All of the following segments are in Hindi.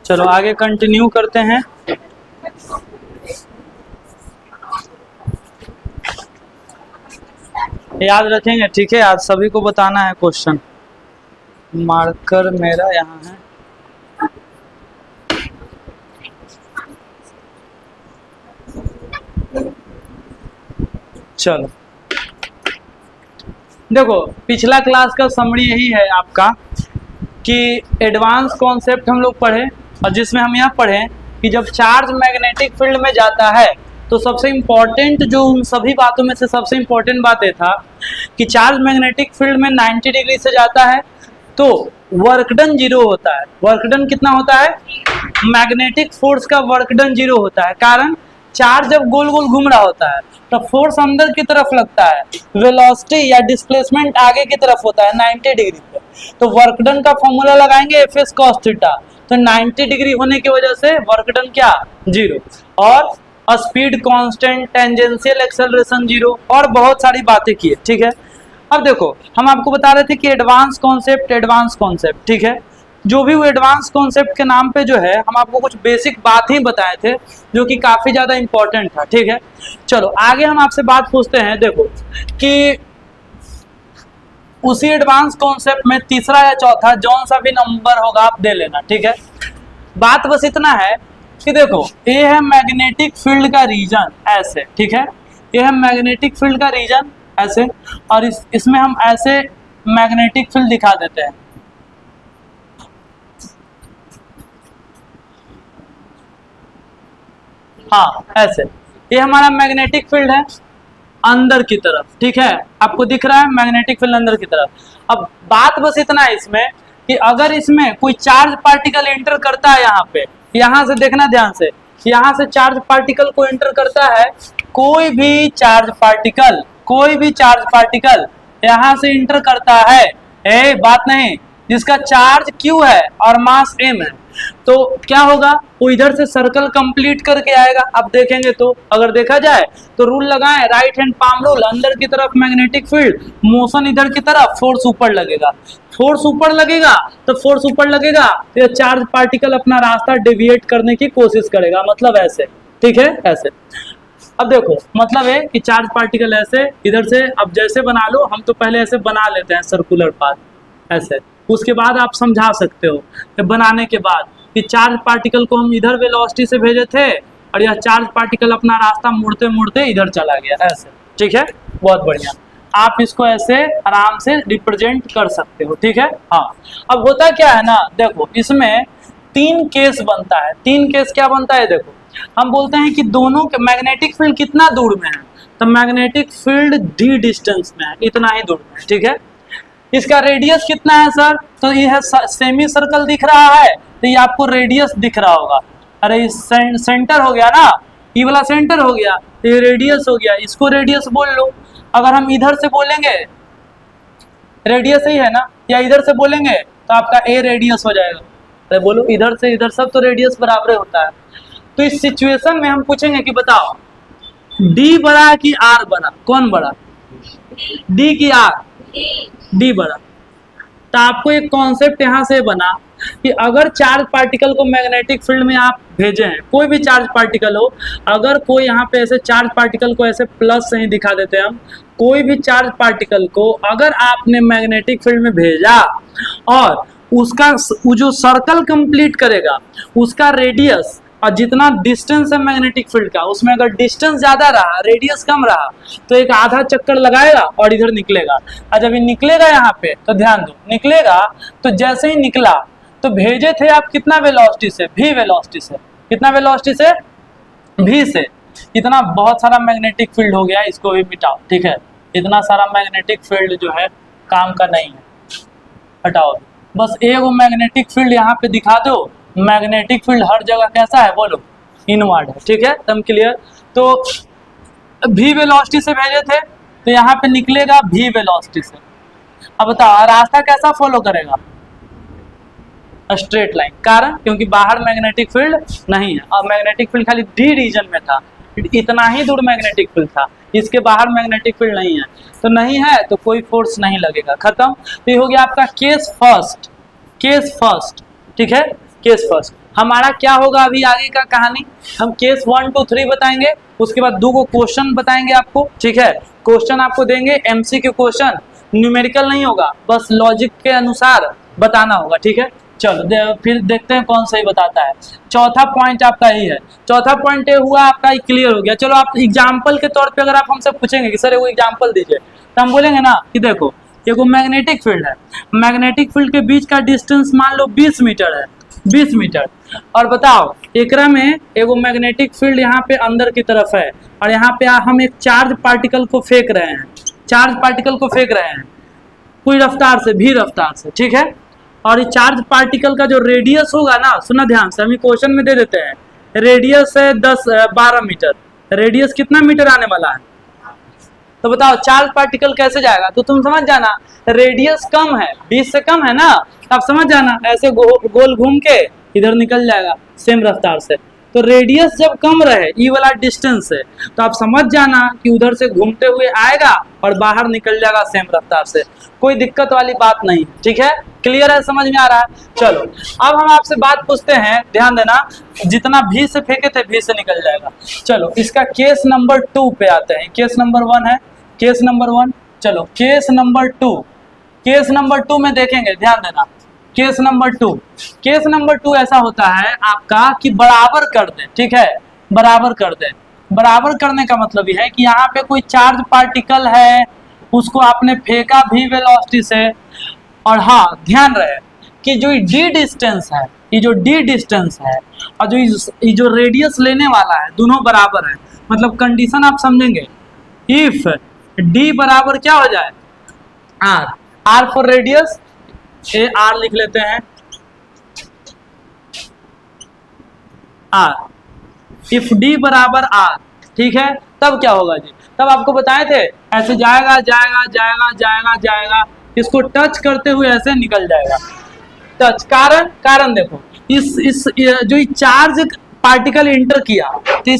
चलो आगे कंटिन्यू करते हैं। याद रखेंगे, ठीक है, आज सभी को बताना है क्वेश्चन। मार्कर मेरा यहाँ है। चलो देखो, पिछला क्लास का समरी यही है आपका कि एडवांस कॉन्सेप्ट हम लोग पढ़े, और जिसमें हम यहाँ पढ़े कि जब चार्ज मैग्नेटिक फील्ड में जाता है तो सबसे इम्पोर्टेंट जो उन सभी बातों में से सबसे इम्पोर्टेंट बात ये था कि चार्ज मैग्नेटिक फील्ड में 90 डिग्री से जाता है तो वर्क डन जीरो होता है। वर्क डन कितना होता है? मैग्नेटिक फोर्स का वर्क डन जीरो होता है। कारण, चार्ज जब गोल गोल घूम रहा होता है तो फोर्स अंदर की तरफ लगता है, वेलोसिटी या डिस्प्लेसमेंट आगे की तरफ होता है 90 डिग्री पे। तो वर्क डन का फॉर्मूला लगाएंगे Fs cos थीटा, तो 90 डिग्री होने की वजह से वर्क डन क्या? जीरो। और speed constant, tangential acceleration zero, और बहुत सारी बातें की है, ठीक है। अब देखो, हम आपको बता रहे थे कि एडवांस कॉन्सेप्ट, ठीक है। जो भी वो एडवांस कॉन्सेप्ट के नाम पे जो है हम आपको कुछ बेसिक बात ही बताए थे जो कि काफी ज्यादा इंपॉर्टेंट था, ठीक है। चलो आगे हम आपसे बात पूछते हैं। देखो कि उसी एडवांस कॉन्सेप्ट में तीसरा या चौथा जौन सा भी नंबर होगा आप दे लेना, ठीक है। बात बस इतना है कि देखो, ये है मैग्नेटिक फील्ड का रीजन ऐसे, ठीक है। ये है मैग्नेटिक फील्ड का रीजन ऐसे, और इसमें हम ऐसे मैग्नेटिक फील्ड दिखा देते हैं। हाँ ऐसे, ये हमारा मैग्नेटिक फील्ड है अंदर की तरफ, ठीक है। आपको दिख रहा है मैग्नेटिक फील्ड अंदर की तरफ। अब बात बस इतना है इसमें कि अगर इसमें कोई चार्ज पार्टिकल एंटर करता है यहाँ पे, यहाँ से देखना ध्यान से, यहाँ से चार्ज पार्टिकल को एंटर करता है, कोई भी चार्ज पार्टिकल यहाँ से एंटर करता है, बात नहीं, जिसका चार्ज Q है और मास M है, तो क्या होगा? वो इधर से सर्कल कंप्लीट करके आएगा। अब देखेंगे तो, अगर देखा जाए तो रूल लगाएं, राइट हैंड पाम रूल, अंदर की तरफ मैग्नेटिक फील्ड, मोशन इधर की तरफ, फोर्स ऊपर लगेगा। तो चार्ज पार्टिकल अपना रास्ता डेविएट करने की कोशिश करेगा, मतलब ऐसे, ठीक है, ऐसे। अब देखो, मतलब है कि चार्ज पार्टिकल ऐसे इधर से, अब जैसे बना लो, हम तो पहले ऐसे बना लेते हैं सर्कुलर पाथ ऐसे, उसके बाद आप समझा सकते हो कि बनाने के बाद कि चार्ज पार्टिकल को हम इधर वेलोसिटी से भेजे थे और यह चार्ज पार्टिकल अपना रास्ता मुड़ते मुड़ते इधर चला गया ऐसे, ठीक है। बहुत बढ़िया, आप इसको ऐसे आराम से रिप्रेजेंट कर सकते हो, ठीक है। हाँ, अब होता क्या है ना, देखो इसमें 3 केस बनता है। 3 केस क्या बनता है? देखो, हम बोलते हैं कि दोनों के मैग्नेटिक फील्ड कितना दूर में है, तो मैग्नेटिक फील्ड d डिस्टेंस में है, इतना ही दूर में है, ठीक है। इसका रेडियस कितना है सर? तो ये है सेमी सर्कल दिख रहा है, तो ये आपको रेडियस दिख रहा होगा। अरे इस सेंटर हो गया ना, ये वाला सेंटर हो गया, तो ये रेडियस हो गया, इसको रेडियस बोल लो। अगर हम इधर से बोलेंगे, रेडियस ही है ना, या इधर से बोलेंगे तो आपका a रेडियस हो जाएगा। अरे बोलो, इधर से इधर सब तो रेडियस बराबर होता है। तो इस सिचुएशन में हम पूछेंगे कि बताओ d बड़ा कि r बड़ा, कौन बड़ा? d की r? d बड़ा। तो आपको एक कॉन्सेप्ट यहाँ से बना कि अगर चार्ज पार्टिकल को मैग्नेटिक फील्ड में आप भेजे हैं, कोई भी चार्ज पार्टिकल हो, अगर कोई यहाँ पे ऐसे चार्ज पार्टिकल को ऐसे प्लस से ही दिखा देते हैं हम, कोई भी चार्ज पार्टिकल को अगर आपने मैग्नेटिक फील्ड में भेजा और उसका वो जो सर्कल कंप्लीट करेगा उसका रेडियस और जितना डिस्टेंस है मैग्नेटिक फील्ड का, उसमें अगर डिस्टेंस ज्यादा रहा, रेडियस कम रहा, तो एक आधा चक्कर लगाएगा और इधर निकलेगा। और जब ये निकलेगा यहाँ पे, तो ध्यान दो, निकलेगा तो जैसे ही निकला तो भेजे थे आप कितना वेलोसिटी से? v वेलोसिटी से। कितना वेलोसिटी से? v से। इतना बहुत सारा मैग्नेटिक फील्ड हो गया, इसको भी मिटाओ, ठीक है। इतना सारा मैग्नेटिक फील्ड जो है काम का नहीं है, हटाओ। बस एक मैग्नेटिक फील्ड यहाँ पे दिखा दो। मैग्नेटिक फील्ड हर जगह कैसा है बोलो? इनवर्ड है, ठीक है, एकदम क्लियर। तो v वेलोसिटी से भेजे थे तो यहाँ पे निकलेगा v वेलोसिटी से। अब बताओ रास्ता कैसा फॉलो करेगा? Straight line. कारण, क्योंकि बाहर मैग्नेटिक फील्ड नहीं है, और मैग्नेटिक फील्ड खाली d रीजन में था, इतना ही दूर मैग्नेटिक फील्ड था, इसके बाहर मैग्नेटिक फील्ड नहीं है, तो नहीं है तो कोई फोर्स नहीं लगेगा, खत्म। तो ये हो गया आपका केस फर्स्ट, ठीक है, केस फर्स्ट। हमारा क्या होगा अभी आगे का कहानी, हम केस 1 2 3 बताएंगे, उसके बाद 2 को क्वेश्चन बताएंगे आपको, ठीक है। क्वेश्चन आपको देंगे, एमसीक्यू क्वेश्चन, न्यूमेरिकल नहीं होगा, बस लॉजिक के अनुसार बताना होगा, ठीक है। चलो फिर देखते हैं कौन सही बताता है। चौथा पॉइंट आपका यही है, चौथा पॉइंट ये हुआ आपका, क्लियर हो गया। चलो आप एग्जाम्पल के तौर पे अगर आप हमसे पूछेंगे कि सर वो एग्जाम्पल दीजिए, तो हम बोलेंगे ना कि देखो एगो मैग्नेटिक फील्ड है, मैग्नेटिक फील्ड के बीच का डिस्टेंस मान लो 20 मीटर है, 20 मीटर, और बताओ एकरा में एगो मैग्नेटिक फील्ड यहाँ पे अंदर की तरफ है, और यहाँ पे हम एक चार्ज पार्टिकल को फेंक रहे हैं, चार्ज पार्टिकल को फेंक रहे हैं कोई रफ्तार से, भी रफ्तार से, ठीक है। और ये चार्ज पार्टिकल का जो रेडियस होगा ना, सुना ध्यान से, हम क्वेश्चन में दे देते हैं, रेडियस है 12 मीटर, रेडियस कितना मीटर आने वाला है, तो बताओ चार्ज पार्टिकल कैसे जाएगा, तो तुम समझ जाना रेडियस कम है, 20 से कम है ना, आप समझ जाना ऐसे गोल घूम के इधर निकल जाएगा सेम रफ्तार से। तो रेडियस जब कम रहे, ई वाला डिस्टेंस है, तो आप समझ जाना कि उधर से घूमते हुए आएगा और बाहर निकल जाएगा सेम रफ्तार से, कोई दिक्कत वाली बात नहीं, ठीक है। क्लियर है, समझ में आ रहा है। चलो अब हम आपसे बात पूछते हैं, ध्यान देना, जितना भी से फेंके थे भी से निकल जाएगा। चलो इसका केस नंबर 2 पे आते हैं, केस नंबर 1 है, केस नंबर 1, चलो केस नंबर 2, केस नंबर 2 में देखेंगे, ध्यान देना, केस नंबर 2, केस नंबर 2 ऐसा होता है आपका कि बराबर कर दे, ठीक है, बराबर कर दे। बराबर करने का मतलब यह है कि यहाँ पे कोई चार्ज पार्टिकल है, उसको आपने फेंका भी वेलोसिटी से, और हाँ ध्यान रहे कि जो डी डिस्टेंस है, ये जो डी डिस्टेंस है और जो रेडियस लेने वाला है, दोनों बराबर है। मतलब कंडीशन आप समझेंगे, इफ डी बराबर क्या हो जाए, R, R for radius, A R लिख लेते हैं, आर, इफ डी बराबर आर, ठीक है, तब क्या होगा जी, तब आपको बताए थे ऐसे जाएगा जाएगा जाएगा जाएगा जाएगा, इसको टच करते हुए ऐसे निकल जाएगा, टच, कारण देखो इस जो चार्ज पार्टिकल इंटर किया, तो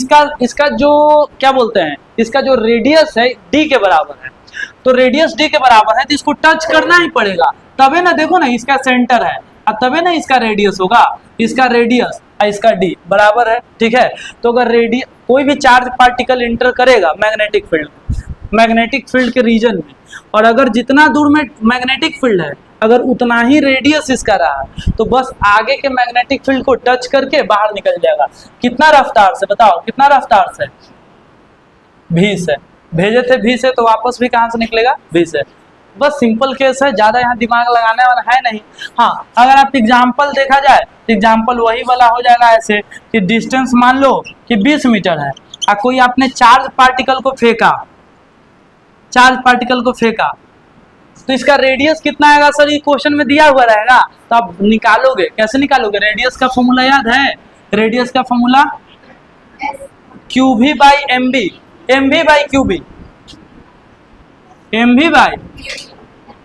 इसका जो क्या बोलते हैं, इसका जो रेडियस है डी के बराबर है, तो रेडियस डी के बराबर है, तो इसको टच करना ही पड़ेगा, तबे ना, देखो ना इसका सेंटर है, तबे ना इसका रेडियस होगा, इसका रेडियस और इसका डी बराबर है, ठीक है। तो अगर कोई भी चार्ज पार्टिकल इंटर करेगा मैग्नेटिक फील्ड के रीजन में, और अगर जितना दूर में मैग्नेटिक फील्ड है, अगर उतना ही रेडियस इसका रहा, तो बस आगे के मैग्नेटिक फील्ड को टच करके बाहर निकल जाएगा। कितना रफ्तार से, बताओ कितना रफ्तार से, भी से, भेजे थे भी से, तो वापस भी कहां से निकलेगा, भी से। बस सिंपल केस है, ज्यादा यहाँ दिमाग लगाने वाला है नहीं। हाँ अगर आप एग्जाम्पल देखा जाए, एग्जाम्पल वही वाला हो जाएगा ऐसे कि डिस्टेंस मान लो कि 20 मीटर है, और कोई आपने चार्ज पार्टिकल को फेंका, चार्ज पार्टिकल को फेंका, तो इसका रेडियस कितना आएगा सर, ये क्वेश्चन में दिया हुआ रहेगा, तो आप निकालोगे, कैसे निकालोगे, रेडियस का फॉर्मूला याद है, रेडियस का formula Q B by M B, M B by Q B, M B by,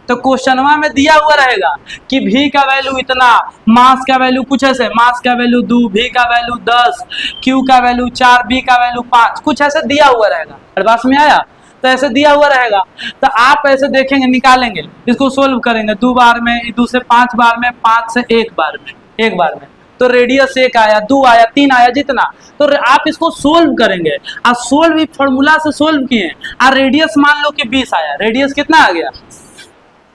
तो क्वेश्चनवा में दिया हुआ रहेगा कि भी का वैल्यू इतना, मास का वैल्यू कुछ ऐसे, मास का वैल्यू 2, भी का वैल्यू 10, क्यू का वैल्यू 4, बी का वैल्यू 5, कुछ ऐसे दिया हुआ रहेगा, एडवांस में आया, तो ऐसे दिया हुआ रहेगा, तो आप ऐसे देखेंगे, निकालेंगे, इसको सोल्व करेंगे 2 बार में, 2 से 5 बार में, 5 से 1 बार में, 1 बार में, तो रेडियस 1 आया, 2 आया, 3 आया, जितना, तो आप इसको सोल्व करेंगे, और सोल्व भी फॉर्मूला से सोल्व किए, और रेडियस मान लो कि 20 आया, रेडियस कितना आ गया,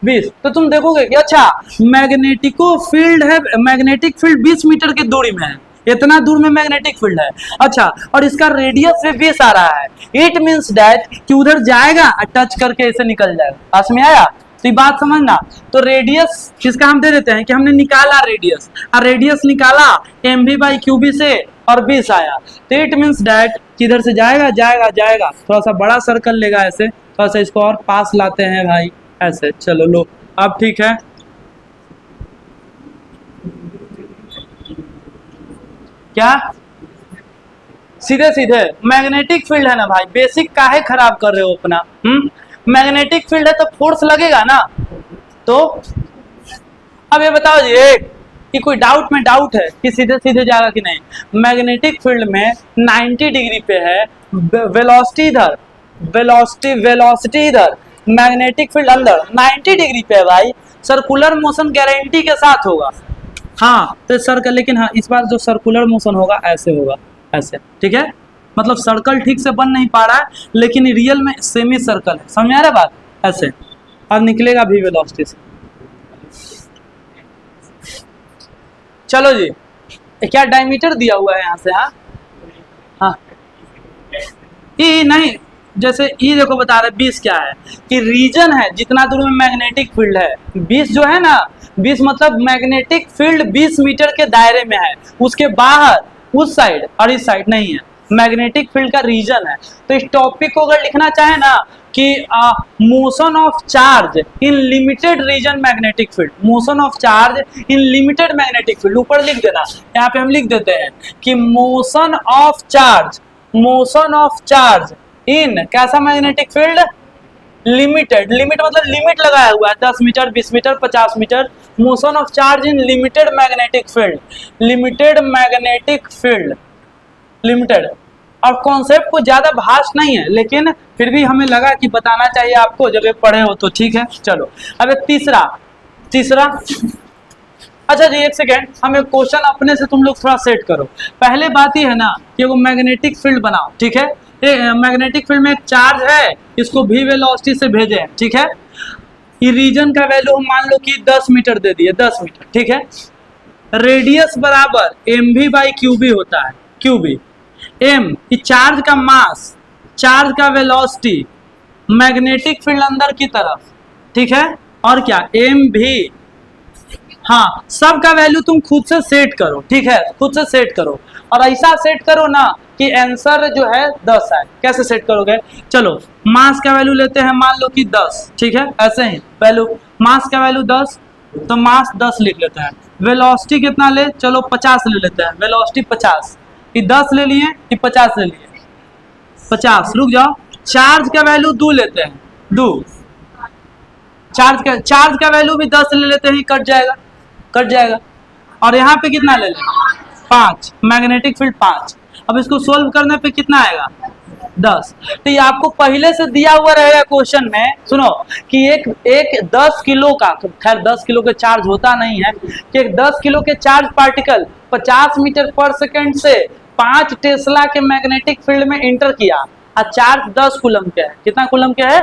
20, तो तुम देखोगे कि अच्छा मैग्नेटिको फील्ड है, मैग्नेटिक फील्ड 20 मीटर की दूरी में है, इतना दूर में मैग्नेटिक फील्ड है, अच्छा, और इसका रेडियस से 20 आ रहा है, इट मींस दैट कि उधर जाएगा और टच करके ऐसे निकल जाएगा, पास में आया, तो ये बात समझना। तो रेडियस किसका हम दे देते हैं कि हमने निकाला रेडियस, और रेडियस निकाला M B by Q B से, और 20 आया, तो इट मींस दैट कि इधर से जाएगा जाएगा जाएगा, थोड़ा सा बड़ा सर्कल लेगा ऐसे, थोड़ा सा इसको और पास लाते हैं भाई ऐसे, चलो लो अब ठीक है। क्या सीधे सीधे मैग्नेटिक फील्ड है ना भाई, बेसिक काहे खराब कर रहे हो अपना, मैग्नेटिक फील्ड है तो फोर्स लगेगा ना, तो अब ये बताओ जी कि कोई डाउट में डाउट है कि सीधे सीधे जाएगा कि नहीं, मैग्नेटिक फील्ड में 90 डिग्री पे है, वेलोसिटी इधर, वेलोसिटी इधर, मैग्नेटिक फील्ड अंदर 90 डिग्री पे है भाई, सर्कुलर मोशन गारंटी के साथ होगा, हाँ तो सर्कल, लेकिन हाँ इस बार जो सर्कुलर मोशन होगा ऐसे होगा, ऐसे, ठीक है। मतलब सर्कल ठीक से बन नहीं पा रहा है, लेकिन रियल में सेमी सर्कल है, समझ आ रहा बात, ऐसे। अब निकलेगा भी वेलोसिटी से। चलो जी, क्या डायमीटर दिया हुआ है यहाँ से, हाँ हाँ ई नहीं, जैसे ई देखो बता रहे 20 क्या है कि रीजन है जितना दूर में मैग्नेटिक फील्ड है, 20 जो है ना, 20 मतलब मैग्नेटिक फील्ड 20 मीटर के दायरे में है, उसके बाहर उस साइड और इस साइड नहीं है, मैग्नेटिक फील्ड का रीजन है। तो इस टॉपिक को अगर लिखना चाहे ना कि motion of charge in limited region magnetic field, motion of charge in limited magnetic field, ऊपर लिख देना, यहाँ पे हम लिख देते हैं कि motion of charge, motion of charge in कैसा मैग्नेटिक फील्ड, लिमिटेड, लिमिट मतलब लिमिट लगाया हुआ है 10 metre 20 metre 50 metre, motion of charge in limited magnetic field, limited magnetic field, limited. और कॉन्सेप्ट को ज्यादा भाष नहीं है, लेकिन फिर भी हमें लगा कि बताना चाहिए आपको, जब ये पढ़े हो तो ठीक है। चलो अब एक तीसरा, अच्छा जी एक सेकेंड, हम एक क्वेश्चन अपने से तुम लोग थोड़ा सेट करो। पहले बात ही है ना कि वो मैग्नेटिक फील्ड बनाओ, ठीक है। मैग्नेटिक फील्ड में एक चार्ज है, इसको भी वेलोसिटी से भेजे, ठीक है। ये रीजन का वैल्यू हम मान लो कि 10 मीटर दे दिए, 10 मीटर, ठीक है। रेडियस बराबर M V by Q B होता है, क्यू बी एम चार्ज का मास, चार्ज का वेलोसिटी, मैग्नेटिक फील्ड अंदर की तरफ, ठीक है। और क्या एम भी, हाँ सब का वैल्यू तुम खुद से सेट करो, ठीक है, खुद से सेट करो। और ऐसा सेट करो ना कि आंसर जो है 10 आए। कैसे सेट करोगे, चलो मास का वैल्यू लेते हैं, मान लो कि 10, ठीक है, ऐसे ही वैल्यू, मास का वैल्यू 10, तो मास 10 लिख लेते हैं। वेलोसिटी कितना ले, चलो 50 ले लेते हैं, वेलोसिटी 50, ये 10 ले लिए, ये 50 ले लिए, 50, रुक जाओ। चार्ज का वैल्यू 2 लेते हैं, 2, चार्ज का वैल्यू भी 10 ले लेते हैं, कट जाएगा, कट जाएगा। और यहाँ पे कितना ले लें, 5, मैग्नेटिक फील्ड 5। अब इसको सोल्व करने पे कितना आएगा, 10। तो ये आपको पहले से दिया हुआ रहेगा क्वेश्चन में, सुनो कि एक 10 किलो का, खैर 10 किलो के चार्ज होता नहीं है, कि एक 10 किलो के चार्ज पार्टिकल 50 मीटर पर सेकेंड से 5 टेस्ला के मैग्नेटिक फील्ड में इंटर किया, और चार्ज 10 कूलम के है। कितना कूलम के है,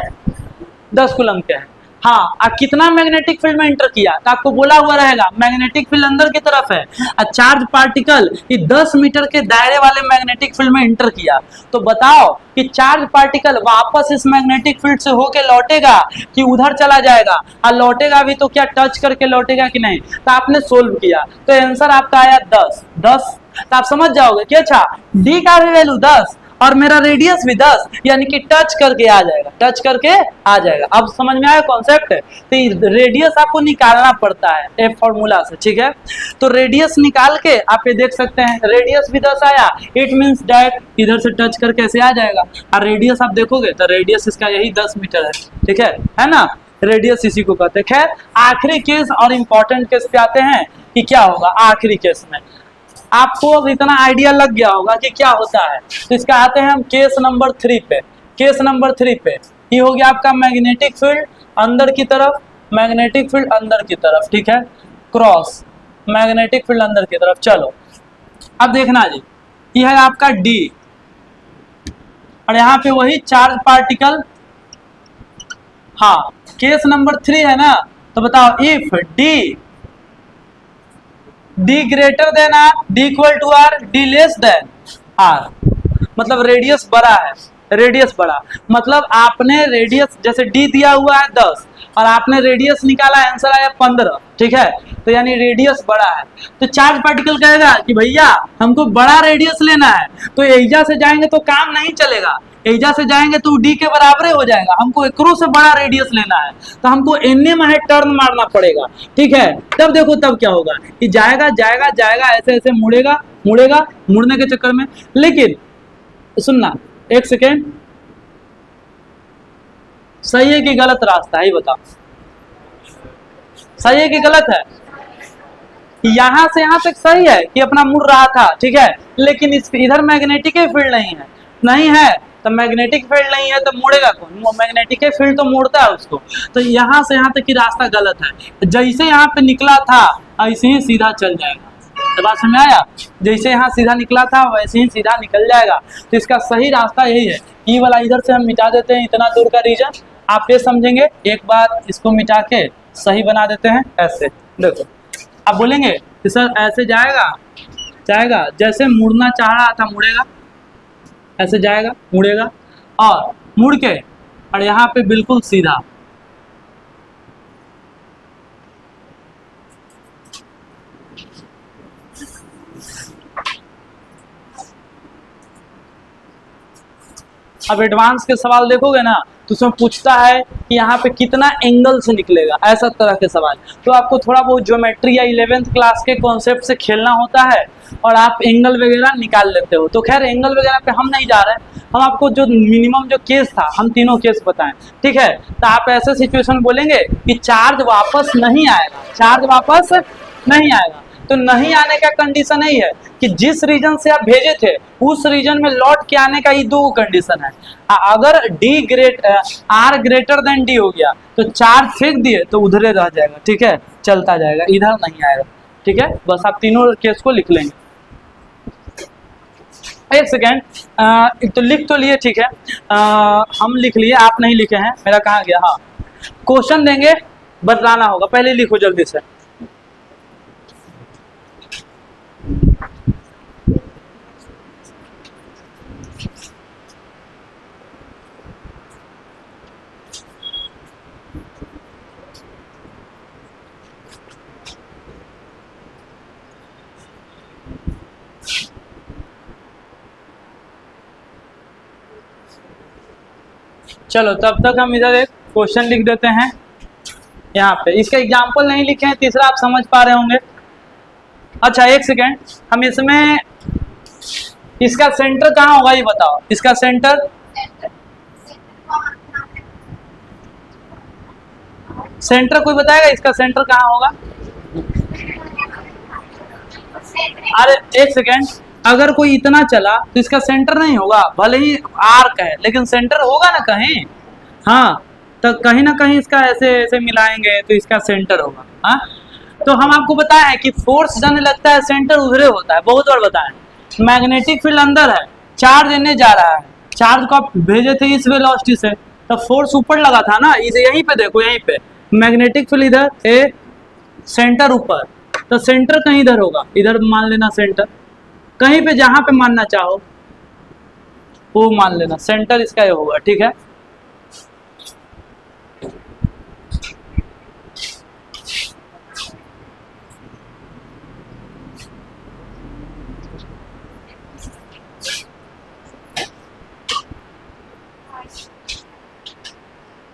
10 कूलम के है। हाँ, अब कितना मैग्नेटिक फील्ड में इंटर किया, तो आपको बोला हुआ रहेगा मैग्नेटिक फील्ड अंदर की तरफ है, और चार्ज पार्टिकल ये 10 मीटर के दायरे वाले मैग्नेटिक फील्ड में इंटर किया। तो बताओ कि चार्ज पार्टिकल वापस इस मैग्नेटिक फील्ड से होके लौटेगा कि उधर चला जाएगा, और लौटेगा भी तो क्या टच करके लौटेगा कि नहीं। तो आपने सोल्व किया, तो आंसर आपका आया 10। तो आप समझ जाओगे कि अच्छा डी का भी वैल्यू 10 और मेरा रेडियस भी 10, यानी कि टच करके आ जाएगा, टच करके आ जाएगा। अब समझ में आया कॉन्सेप्ट। तो रेडियस आपको निकालना पड़ता है ए फॉर्मूला से, ठीक है। तो रेडियस निकाल के आप ये देख सकते हैं, रेडियस भी 10 आया, इट मींस दैट इधर से टच करके ऐसे आ जाएगा। और रेडियस आप देखोगे तो रेडियस इसका यही 10 मीटर है, ठीक है ना। रेडियस इसी को कहते हैं। खैर आखिरी केस और इम्पोर्टेंट केस पे आते हैं कि क्या होगा आखिरी केस में। आपको अब इतना आइडिया लग गया होगा कि क्या होता है। तो इसका आते हैं हम केस नंबर 3 पे। केस नंबर 3 पे ये हो गया आपका मैग्नेटिक फील्ड अंदर की तरफ, मैग्नेटिक फील्ड अंदर की तरफ, ठीक है, क्रॉस मैग्नेटिक फील्ड अंदर की तरफ। चलो अब देखना जी, ये है आपका डी, और यहाँ पे वही चार्ज पार्टिकल। हाँ केस नंबर 3 है ना, तो बताओ if D greater than R, D equal to R, D less than R, मतलब रेडियस बड़ा है, रेडियस बड़ा मतलब आपने रेडियस जैसे डी दिया हुआ है 10 और आपने रेडियस निकाला, आंसर आया 15, ठीक है। तो यानी रेडियस बड़ा है। तो चार्ज पार्टिकल कहेगा कि भैया हमको बड़ा रेडियस लेना है, तो एजा से जाएंगे तो काम नहीं चलेगा, एजा से जाएंगे तो डी के बराबर हो जाएगा, हमको एकरो से बड़ा रेडियस लेना है, तो हमको एनए में टर्न मारना पड़ेगा, ठीक है। तब देखो तब क्या होगा, कि जाएगा जाएगा जाएगा ऐसे ऐसे मुड़ेगा मुड़ेगा, मुड़ने के चक्कर में। लेकिन सुनना एक सेकेंड, सही है कि गलत रास्ता है, बताओ सही है कि गलत है। यहां से यहां तक सही है कि अपना मुड़ रहा था, ठीक है, लेकिन इस इधर मैग्नेटिक फील्ड नहीं है, नहीं है, तो मैग्नेटिक फील्ड नहीं है तो मुड़ेगा कौन? मैग्नेटिक फील्ड तो मोड़ता है उसको। तो यहाँ से यहाँ तक की रास्ता गलत है। जैसे यहाँ पे निकला था ऐसे ही सीधा चल जाएगा। तो बात समझ आया? जैसे यहाँ सीधा निकला था वैसे ही सीधा निकल जाएगा। तो इसका सही रास्ता यही है। ई वाला इधर से हम मिटा देते हैं, इतना दूर का रीजन। आप ये समझेंगे, एक बार इसको मिटा के सही बना देते हैं। ऐसे देखो, आप बोलेंगे कि सर ऐसे जाएगा, जाएगा जैसे मुड़ना चाह रहा था मुड़ेगा, ऐसे जाएगा मुड़ेगा, और मुड़ के और यहाँ पे बिल्कुल सीधा। अब एडवांस के सवाल देखोगे ना तो उसमें पूछता है कि यहाँ पे कितना एंगल से निकलेगा, ऐसा तरह के सवाल। तो आपको थोड़ा बहुत ज्योमेट्री या 11th क्लास के कॉन्सेप्ट से खेलना होता है और आप एंगल वगैरह निकाल लेते हो। तो खैर एंगल वगैरह पे हम नहीं जा रहे हैं, हम आपको जो मिनिमम जो केस था हम तीनों केस बताएं, ठीक है? तो आप ऐसे सिचुएशन बोलेंगे कि चार्ज वापस नहीं आएगा, चार्ज वापस नहीं आएगा। तो नहीं आने का कंडीशन यही है कि जिस रीजन से आप भेजे थे उस रीजन में लौट के आने का ये दो कंडीशन है। अगर आर ग्रेटर देन डी हो गया तो चार्ज फेंक दिए तो उधरे रह जाएगा, ठीक है? चलता जाएगा, इधर नहीं आएगा, ठीक है? बस आप तीनों केस को लिख लेंगे। एक सेकेंड, तो लिख तो लिए, ठीक है? हम लिख लिए, आप नहीं लिखे हैं, मेरा कहाँ गया? हाँ, क्वेश्चन देंगे, बदलाना होगा, पहले लिखो जल्दी से। चलो तब तक हम इधर एक क्वेश्चन लिख देते हैं यहाँ पे। इसका एग्जाम्पल नहीं लिखे हैं, तीसरा आप समझ पा रहे होंगे। अच्छा एक सेकेंड, हम इसमें इसका सेंटर कहाँ होगा ये बताओ। इसका सेंटर कोई बताएगा इसका सेंटर कहाँ होगा? अरे एक सेकेंड, अगर कोई इतना चला तो इसका सेंटर नहीं होगा, भले ही आर्क है लेकिन सेंटर होगा ना कहीं। हाँ, तो कहीं ना कहीं इसका ऐसे ऐसे मिलाएंगे तो इसका सेंटर होगा। हाँ, तो हम आपको बताया है कि फोर्स जाने लगता है सेंटर उधरे होता है, बहुत बार बताया। मैग्नेटिक फील्ड अंदर है, चार्ज इन्हें जा रहा है, चार्ज को आप भेजे थे इस वेलोसिटी से, तो फोर्स ऊपर लगा था ना, इसे यहीं पे देखो, यहीं पे मैग्नेटिक फील्ड इधर है, सेंटर ऊपर, तो सेंटर कहीं इधर होगा, इधर मान लेना सेंटर, कहीं पे जहां पे मानना चाहो वो मान लेना, सेंटर इसका ये होगा, ठीक है?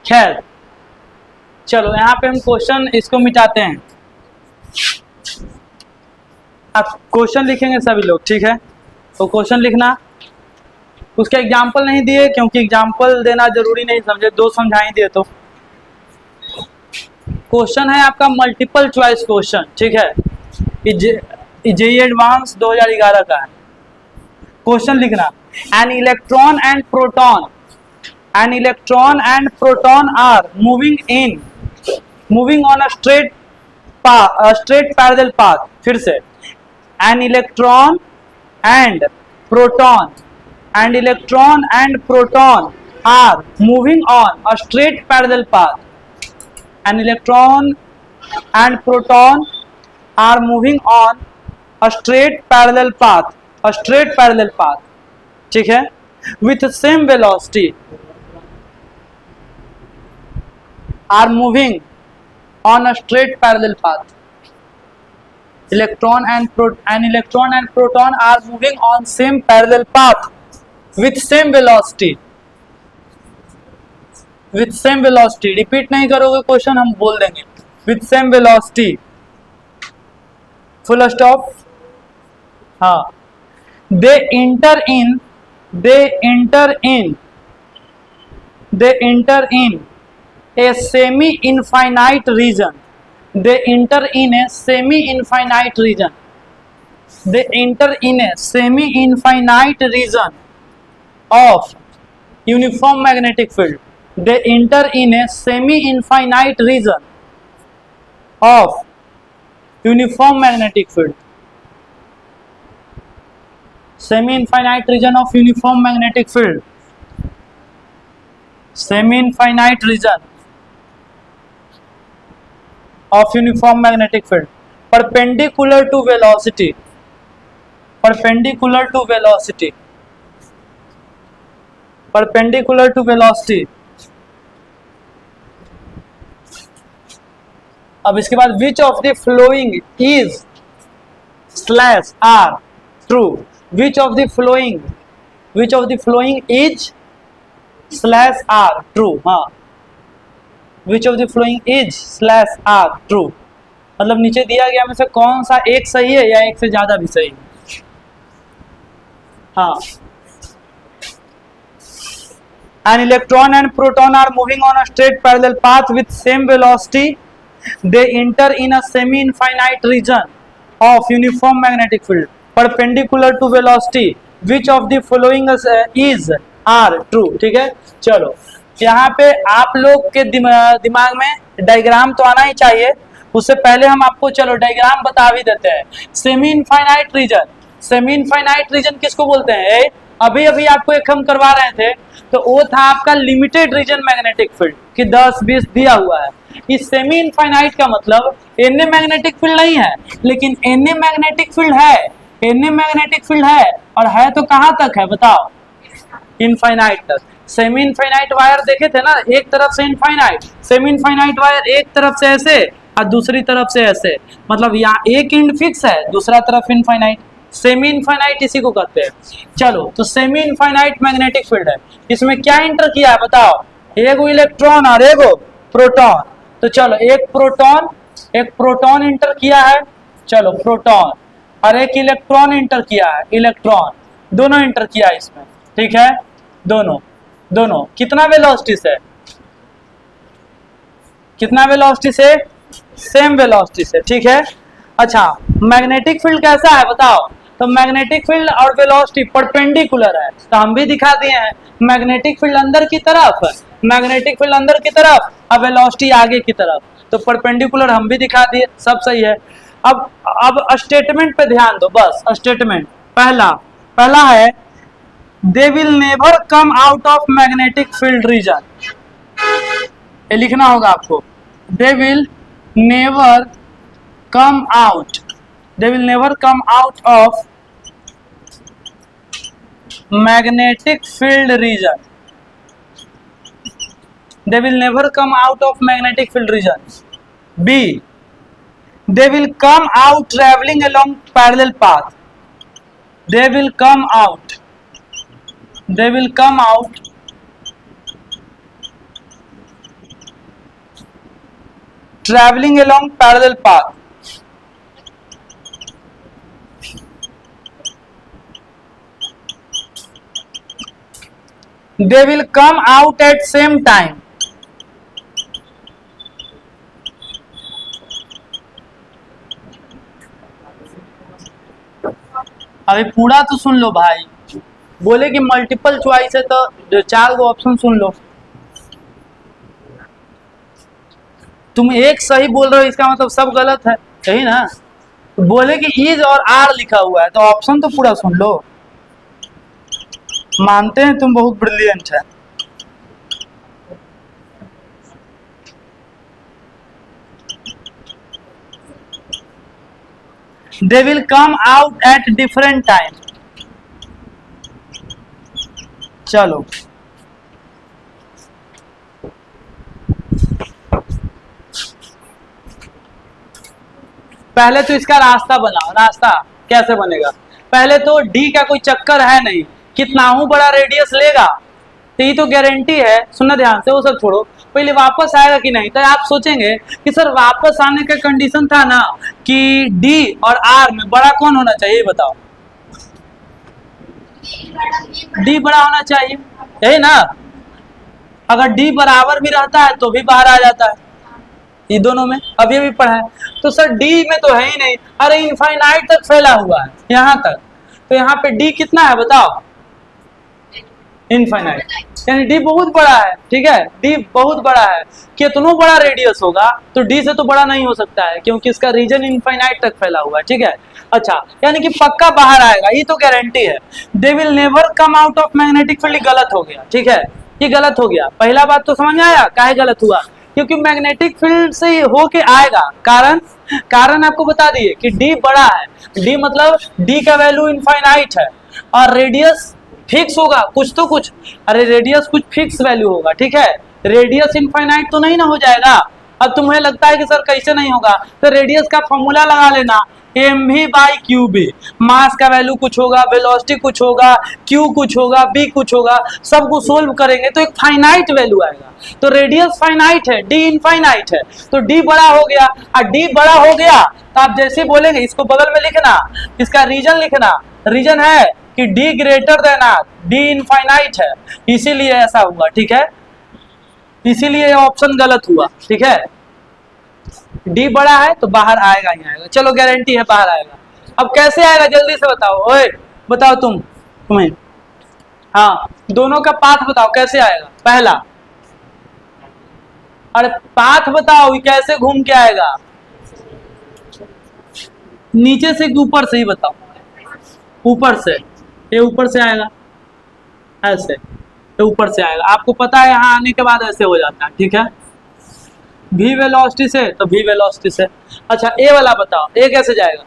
खैर चलो यहाँ पे हम क्वेश्चन इसको मिटाते हैं। आप क्वेश्चन लिखेंगे सभी लोग, ठीक है? तो क्वेश्चन लिखना, उसका एग्जाम्पल नहीं दिए क्योंकि एग्जाम्पल देना जरूरी नहीं समझे, दो समझा ही दिए। तो क्वेश्चन है आपका मल्टीपल चॉइस क्वेश्चन, ठीक है? जेईई एडवांस 2011 का है। क्वेश्चन लिखना, an electron and proton are moving on a straight parallel path. फिर से, an electron and proton are moving on a straight parallel path. An electron and proton are moving on a straight parallel path, ठीक है? With same velocity are moving on a straight parallel path. An electron and proton are moving on same parallel path with same velocity. Repeat नहीं करोगे क्वेश्चन, हम बोल देंगे with same velocity. Full stop. हाँ, they enter in a semi-infinite region. They enter in a semi-infinite region of uniform magnetic field. They enter in a semi-infinite region of uniform magnetic field. Semi-infinite region of uniform magnetic field. Semi-infinite region of uniform magnetic field, perpendicular to velocity. Perpendicular to velocity. Perpendicular to velocity. अब इसके बाद which of the following is slash are true. Which of the following is slash are true. हाँ, which of the following is slash are true, मतलब नीचे दिया गया में से कौन सा एक सही है या एक से ज्यादा भी सही है. हाँ, an electron and proton are moving on a straight parallel path with same velocity. They enter in a semi-infinite region of uniform magnetic field perpendicular to velocity. Which of the following is are true. ठीक है, चलो यहाँ पे आप लोग के दिमाग में डायग्राम तो आना ही चाहिए. उससे पहले हम आपको चलो डायग्राम बता भी देते हैं. Semi infinite region. Semi infinite region किसको बोलते हैं? अभी अभी आपको एक हम करवा रहे थे तो वो था आपका लिमिटेड रीजन मैग्नेटिक फील्ड कि 10-20 दिया हुआ है. इस सेमी इनफाइनाइट का मतलब एन मैग्नेटिक फील्ड नहीं है, लेकिन एन मैग्नेटिक फील्ड है. एन मैग्नेटिक फील्ड है और है तो कहाँ तक है बताओ? इनफाइनाइट तक. सेमी इनफाइनाइट वायर देखे थे ना, एक तरफ से इनफाइनाइट, सेमी इनफाइनाइट वायर एक तरफ से ऐसे और दूसरी तरफ से ऐसे, मतलब यहाँ एक एंड फिक्स है, दूसरा तरफ इनफाइनाइट. सेमी इनफाइनाइट इसी को कहते हैं. चलो, तो सेमी इनफाइनाइट मैग्नेटिक फील्ड है. इसमें क्या इंटर किया है बताओ? एगो इलेक्ट्रॉन और एगो प्रोटॉन. तो चलो, एक प्रोटॉन इंटर किया है. चलो, प्रोटॉन और एक इलेक्ट्रॉन इंटर किया है. इलेक्ट्रॉन दोनों इंटर किया है इसमें. ठीक है, दोनों कितना वेलोसिटी से? कितना वेलोसिटी से? सेम वेलोसिटी से. ठीक है. अच्छा, मैग्नेटिक फील्ड कैसा है बताओ? तो मैग्नेटिक फील्ड और वेलोसिटी परपेंडिकुलर है, तो हम भी दिखा दिए हैं. मैग्नेटिक फील्ड अंदर की तरफ, मैग्नेटिक फील्ड अंदर की तरफ और वेलोसिटी आगे की तरफ, तो परपेंडिकुलर हम भी दिखा दिए. सब सही है. अब स्टेटमेंट पे ध्यान दो. बस स्टेटमेंट पहला है they will never come out of magnetic field reason. ये लिखना होगा आपको. They will never come out, they will never come out of magnetic field region. They will never come out of magnetic field region. B, they will come out traveling along parallel path. They will come out traveling along parallel path. They will come out at same time. अभी पूरा तो सुन लो भाई. बोले कि मल्टीपल चॉइस है तो 4 गो ऑप्शन सुन लो. तुम एक सही बोल रहे हो इसका मतलब सब गलत है, सही ना? बोले कि इज और आर लिखा हुआ है तो ऑप्शन तो पूरा सुन लो. मानते हैं तुम बहुत ब्रिलियंट है. They will come out at different time. चलो, पहले तो इसका रास्ता बनाओ. रास्ता कैसे बनेगा? पहले तो डी का कोई चक्कर है नहीं, कितना हूं बड़ा रेडियस लेगा तो ये तो गारंटी है. सुनना ध्यान से, वो सब छोड़ो. पहले वापस आएगा कि नहीं, तो आप सोचेंगे कि सर वापस आने का कंडीशन था ना कि डी और आर में बड़ा कौन होना चाहिए बताओ? डी बड़ा होना चाहिए, यही ना? अगर डी बराबर भी रहता है तो भी बाहर आ जाता है. ये दोनों में अभी भी पढ़ा है. तो सर डी में तो है ही नहीं. अरे इनफाइनाइट तक फैला हुआ है यहाँ तक, तो यहाँ पे डी कितना है बताओ? इनफाइनाइट. यानी डी बहुत बड़ा है, ठीक है, डी बहुत बड़ा है। कितना बड़ा रेडियस होगा तो डी से तो बड़ा नहीं हो सकता है, क्योंकि इसका रीजन इनफाइनाइट तक फैला हुआ है, ठीक है। अच्छा, यानी कि पक्का बाहर आएगा, ये तो गारंटी है। They will never come out of magnetic field, गलत हो गया, ठीक है, ये गलत हो गया। पहला बात तो समझ में आया काहे गलत हुआ, क्योंकि मैग्नेटिक फील्ड से होके आएगा। कारण आपको बता दिए कि डी बड़ा है, डी मतलब डी का वैल्यू इनफाइनाइट है और रेडियस फिक्स होगा कुछ तो कुछ, अरे रेडियस कुछ फिक्स वैल्यू होगा, ठीक है। रेडियस इनफाइनाइट तो नहीं ना हो जाएगा। अब तुम्हें लगता है कि सर कैसे नहीं होगा, तो रेडियस का फॉर्मूला लगा लेना, एम भी बाई क्यू बी। मास का वैल्यू कुछ होगा, वेलोसिटी कुछ होगा, क्यू कुछ होगा, बी कुछ होगा, सबको सोल्व करेंगे तो एक फाइनाइट वैल्यू आएगा। तो रेडियस फाइनाइट है, डी इनफाइनाइट है, तो डी बड़ा हो गया। और डी बड़ा हो गया तो आप जैसे बोलेंगे इसको बगल में लिखना, इसका रीजन लिखना, रीजन है कि D greater than R, D infinite है, इसीलिए ऐसा हुआ, ठीक है, इसीलिए ऑप्शन गलत हुआ, ठीक है। डी बड़ा है तो बाहर आएगा ही आएगा, चलो गारंटी है बाहर आएगा। अब कैसे आएगा जल्दी से बताओ, ओए बताओ तुम्हें, हाँ दोनों का पाथ बताओ कैसे आएगा। पहला, अरे पाथ बताओ कैसे घूम के आएगा, नीचे से ऊपर से ही बताओ, ऊपर से, ये ऊपर से आएगा, ऐसे ये ऊपर से आएगा। आपको पता है यहाँ आने के बाद ऐसे हो जाता है, ठीक है, भी वेलोसिटी से तो भी वेलोसिटी से। अच्छा ए वाला बताओ, ए कैसे जाएगा,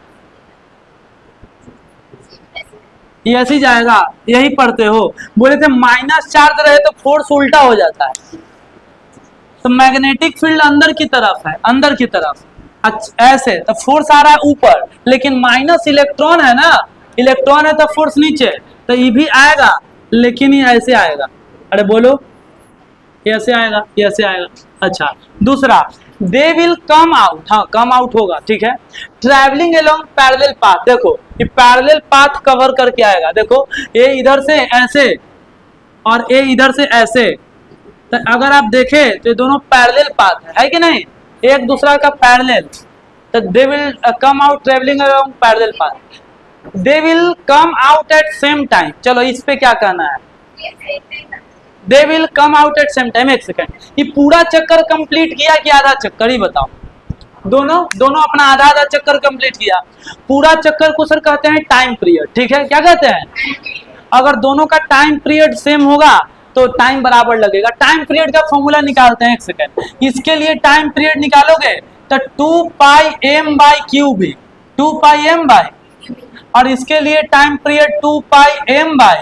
ये ऐसे ही जाएगा, यही पढ़ते हो, बोले थे माइनस चार्ज रहे तो फोर्स उल्टा हो जाता है, तो मैग्नेटिक फील्ड अंदर की तरफ है, अंदर की तरफ, अच्छा ऐसे तो फोर्स आ रहा है ऊपर, लेकिन माइनस इलेक्ट्रॉन है ना, इलेक्ट्रॉन है तो फोर्स नीचे, तो ये भी आएगा लेकिन ये ऐसे आएगा। अरे बोलो, ये ऐसे आएगा, ये ऐसे आएगा। अच्छा दूसरा, दे विल कम आउट, हाँ कम आउट होगा, ठीक है, ट्रैवलिंग अलोंग पैरेलल पाथ। देखो ये पैरेलल पाथ कवर करके आएगा, देखो ये इधर से ऐसे और ये इधर से ऐसे, तो अगर आप देखें तो ये दोनों पैरेलल पाथ है कि नहीं, एक दूसरा का पैरेलल, तो they will come out travelling along parallel path, they will come out at same time. चलो इस पे क्या कहना है, they will come out at same time. एक सेकेंड, ये पूरा चक्कर कंप्लीट किया कि आधा चक्कर, ही बताओ, दोनों अपना आधा आधा चक्कर कंप्लीट किया। पूरा चक्कर को सर कहते हैं टाइम पीरियड, ठीक है, क्या कहते हैं, अगर दोनों का टाइम पीरियड सेम होगा तो टाइम बराबर लगेगा। टाइम पीरियड का फॉर्मूला निकालते हैं, एक सेकेंड, इसके लिए टाइम पीरियड निकालोगे तो 2 पाई m बाई क्यू भी, 2 पाई m बाई, और इसके लिए time period 2 pi m by,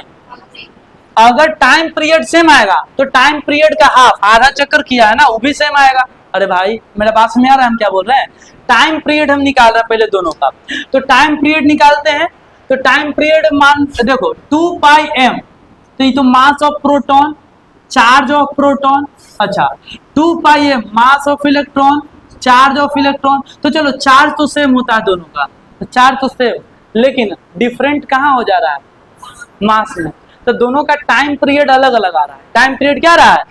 अगर टाइम पीरियड सेम आएगा तो टाइम पीरियड का हाफ, आधा चक्कर किया है ना, वो भी सेम आएगा। अरे भाई मेरा बात समझ आ रहा है हम क्या बोल रहे हैं, टाइम पीरियड हम निकाल रहे हैं पहले दोनों का, तो टाइम पीरियड निकालते हैं, तो टाइम पीरियड मान देखो 2 पाई m, तो ये तो mass of proton, charge of proton, अच्छा 2 pi m mass of electron, charge of electron, तो चलो चार्ज तो सेम होता है दोनों का, तो चार्ज तो सेम, लेकिन डिफरेंट कहाँ हो जा रहा है, मास में, तो दोनों का टाइम पीरियड अलग अलग आ रहा है। टाइम पीरियड क्या रहा है,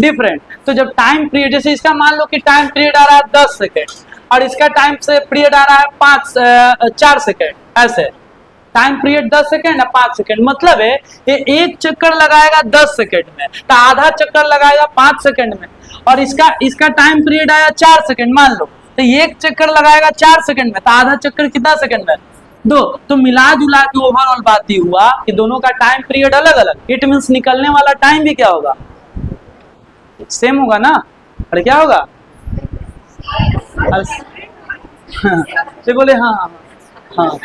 डिफरेंट। तो जब टाइम पीरियड, जैसे इसका मान लो कि टाइम पीरियड आ रहा है 10 सेकेंड और इसका टाइम से पीरियड आ रहा है 4 सेकेंड, ऐसे टाइम पीरियड 10 सेकेंड या 5 सेकेंड, मतलब है ये एक चक्कर लगाएगा 10 सेकेंड में, तो आधा चक्कर लगाएगा 5 सेकेंड में, और इसका टाइम पीरियड आया 4 सेकेंड मान लो, तो एक चक्कर लगाएगा 4 सेकेंड में, तो आधा चक्कर कितना सेकेंड में, 2। तो मिला जुला के ओवरऑल बात ही हुआ कि दोनों का टाइम पीरियड अलग अलग, इट मींस निकलने वाला टाइम भी क्या होगा, सेम होगा ना। अरे क्या होगा, तो बोले हाँ हाँ,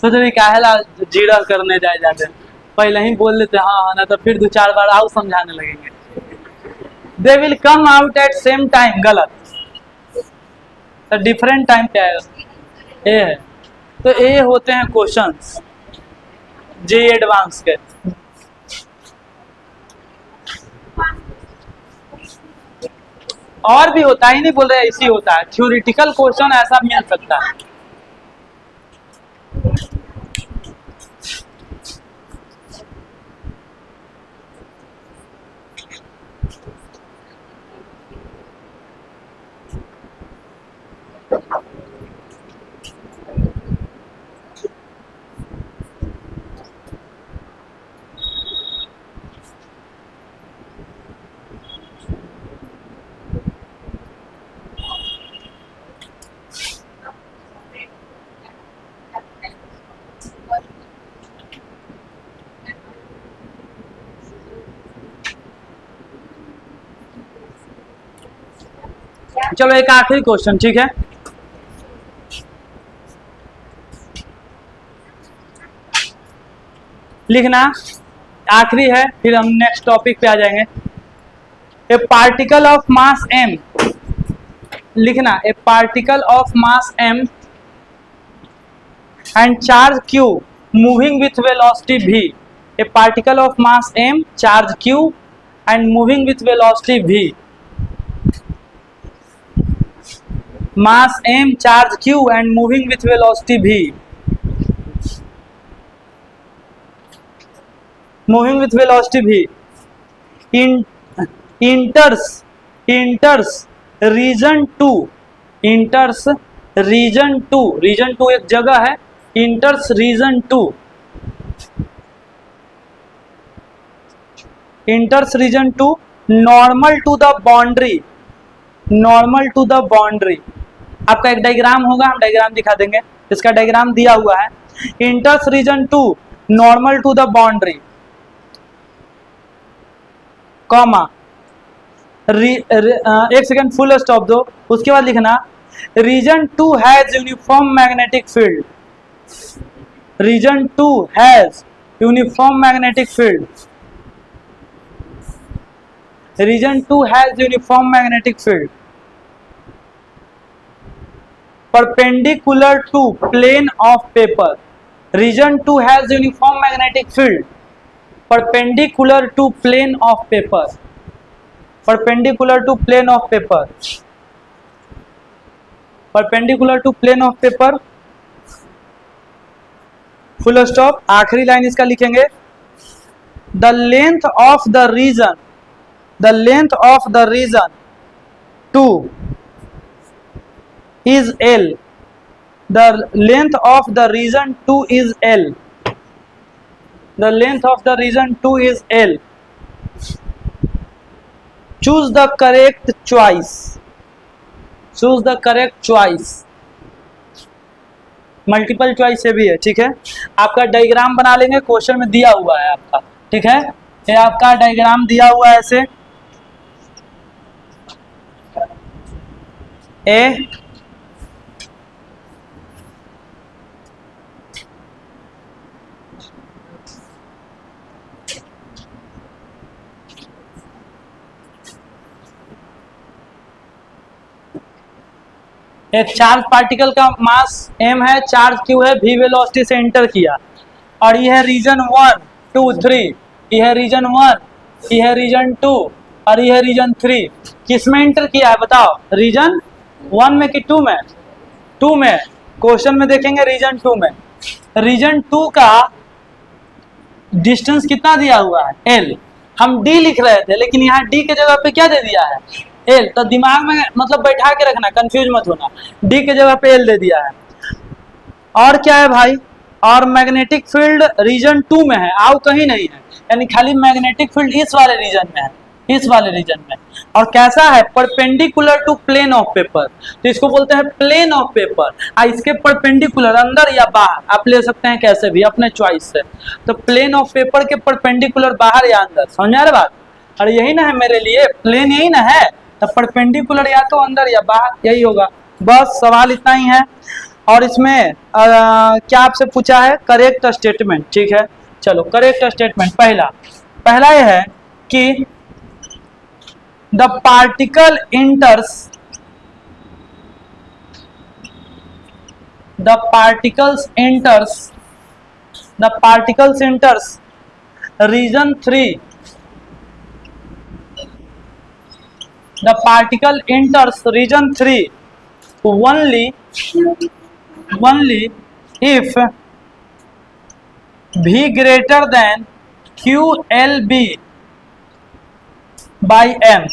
तो जब काहेला जीरा करने जाते पहले ही बोल लेते हाँ हाँ, ना तो फिर 2-4 बार आओ समझाने लगेंगे। They will come out at same time, गलत, तो डिफरेंट टाइम क्या है, ए है, तो ए होते हैं क्वेश्चंस जे एडवांस के। और भी होता ही नहीं बोल रहे, इसी होता है, थ्योरेटिकल क्वेश्चन ऐसा मिल सकता है। चलो एक आखिरी क्वेश्चन, ठीक है। लिखना आखिरी है, फिर हम नेक्स्ट टॉपिक पे आ जाएंगे। A particle of mass m, लिखना a particle of mass m and charge q moving with velocity v। A particle of mass m, charge q and moving with velocity v। Mass m, charge q and moving with velocity v। Moving with velocity v enters region 2, enters region 2, region 2 एक जगह है, enters region 2, enters region 2 normal to the boundary, normal to the boundary. आपका एक डायग्राम होगा, हम डायग्राम दिखा देंगे, इसका डायग्राम दिया हुआ है। Enters region 2 normal to the boundary, comma एक सेकंड फुल स्टॉप दो, उसके बाद लिखना region 2 has uniform magnetic field, region 2 has uniform magnetic field, region 2 has uniform magnetic field perpendicular to plane of paper. Region 2 has uniform magnetic field perpendicular to plane of paper, perpendicular to plane of paper, perpendicular to plane of paper, full stop। आखिरी लाइन इसका लिखेंगे the length of the region, the length of the region 2 is L, the length of the region 2 is L, the length of the region 2 is L। Choose the correct choice, choose the correct choice, multiple choice से भी है, ठीक है। आपका डायग्राम बना लेंगे, क्वेश्चन में दिया हुआ है आपका, ठीक है। ये आपका डायग्राम दिया हुआ है ऐसे, ए एक चार्ज पार्टिकल का मास m है, चार्ज q है, v वेलोसिटी से एंटर किया, और यह है रीजन 1 2 3, यह है रीजन 1, यह है रीजन 2 और यह है रीजन 3। किस में एंटर किया है बताओ, रीजन 1 में कि 2 में? 2 में। क्वेश्चन में देखेंगे रीजन 2 में। रीजन 2 का डिस्टेंस कितना दिया हुआ है? l। हम d लिख रहे थे, लेकिन यहाँ d के जगह पे क्या दे दिया है? l। तो दिमाग में मतलब बैठा के रखना, कंफ्यूज मत होना, d के जगह पे l दे दिया है। और क्या है भाई? और मैग्नेटिक फील्ड रीजन 2 में है, आओ कहीं नहीं है, यानी खाली मैग्नेटिक फील्ड इस वाले रीजन में है, इस वाले रीजन में। और कैसा है? Perpendicular to plane of paper, तो इसको बोलते हैं प्लेन ऑफ पेपर। इसके परपेंडिकुलर अंदर या बाहर आप ले सकते हैं, कैसे भी अपने चॉइस से। तो प्लेन ऑफ पेपर के परपेंडिकुलर बाहर या अंदर, समझ आ रहा बात? अरे यही ना है मेरे लिए, प्लेन यही ना है, तो परपेंडिकुलर या तो अंदर या बाहर, यही होगा। बस सवाल इतना ही है। और इसमें क्या आपसे पूछा है? करेक्ट स्टेटमेंट, ठीक है। चलो करेक्ट स्टेटमेंट, पहला यह है कि the particle enters, the particles enters region 3, the particle enters region 3 only if v greater than qlb by m।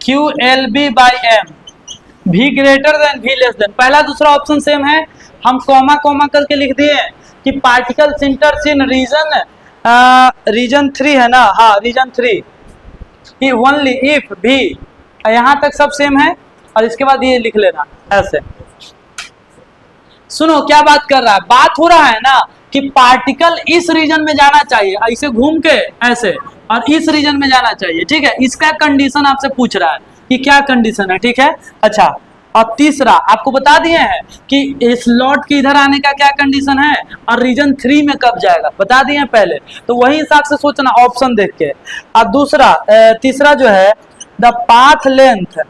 QLB by M, V greater than V less than. पहला दूसरा ऑप्शन सेम है, हम कॉमा कॉमा करके लिख दिए कि पार्टिकल इंटर्स इन रीजन 3 है ना, हाँ रीजन 3 ओनली इफ V, यहाँ तक सब सेम है। और इसके बाद ये लिख लेना ऐसे। सुनो क्या बात कर रहा है, बात हो रहा है ना कि पार्टिकल इस रीजन में जाना चाहिए, ऐसे घूम के ऐसे, और इस रीजन में जाना चाहिए, ठीक है। इसका कंडीशन आपसे पूछ रहा है कि क्या कंडीशन है, ठीक है। अच्छा, और तीसरा आपको बता दिए हैं कि स्लॉट के इधर आने का क्या कंडीशन है और रीजन 3 में कब जाएगा, बता दिए हैं पहले, तो वही हिसाब से सोचना ऑप्शन देख के। और दूसरा तीसरा जो है द पाथ लेंथ,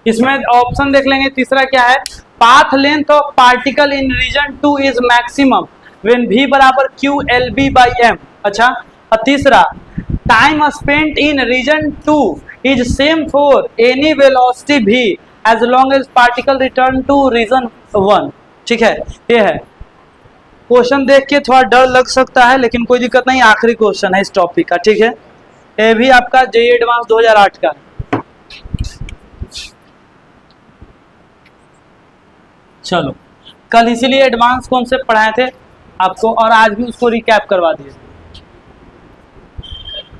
इसमें ऑप्शन देख लेंगे। तीसरा क्या है, path length of particle in region 2 is maximum when v बराबर q l b by m। अच्छा, और तीसरा time spent in region 2 is same for any velocity v as long as particle return to region 1। ठीक है, ये है क्वेश्चन। देख के थोड़ा डर लग सकता है लेकिन कोई दिक्कत नहीं, आखिरी क्वेश्चन है इस टॉपिक का। ठीक है, ये भी आपका जेईई एडवांस 2008 का। चलो, कल इसीलिए एडवांस कॉन्सेप्ट पढ़ाए थे आपको और आज भी उसको रिकैप करवा दिए।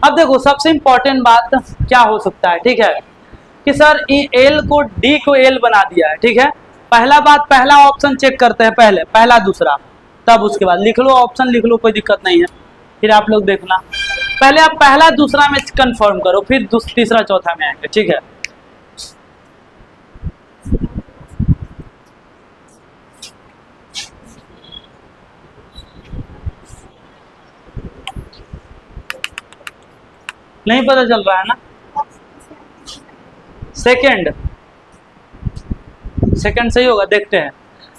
अब देखो सबसे इंपॉर्टेंट बात क्या हो सकता है, ठीक है, कि सर एल को डी को एल बना दिया है। ठीक है, पहला बात, पहला ऑप्शन चेक करते हैं पहले, पहला दूसरा, तब उसके बाद लिख लो, ऑप्शन लिख लो, कोई दिक्कत नहीं है। फिर आप लोग देखना, पहले आप पहला दूसरा में कंफर्म करो, फिर तीसरा चौथा में आएंगे। ठीक है, नहीं पता चल रहा है ना। सेकंड सही होगा, देखते हैं।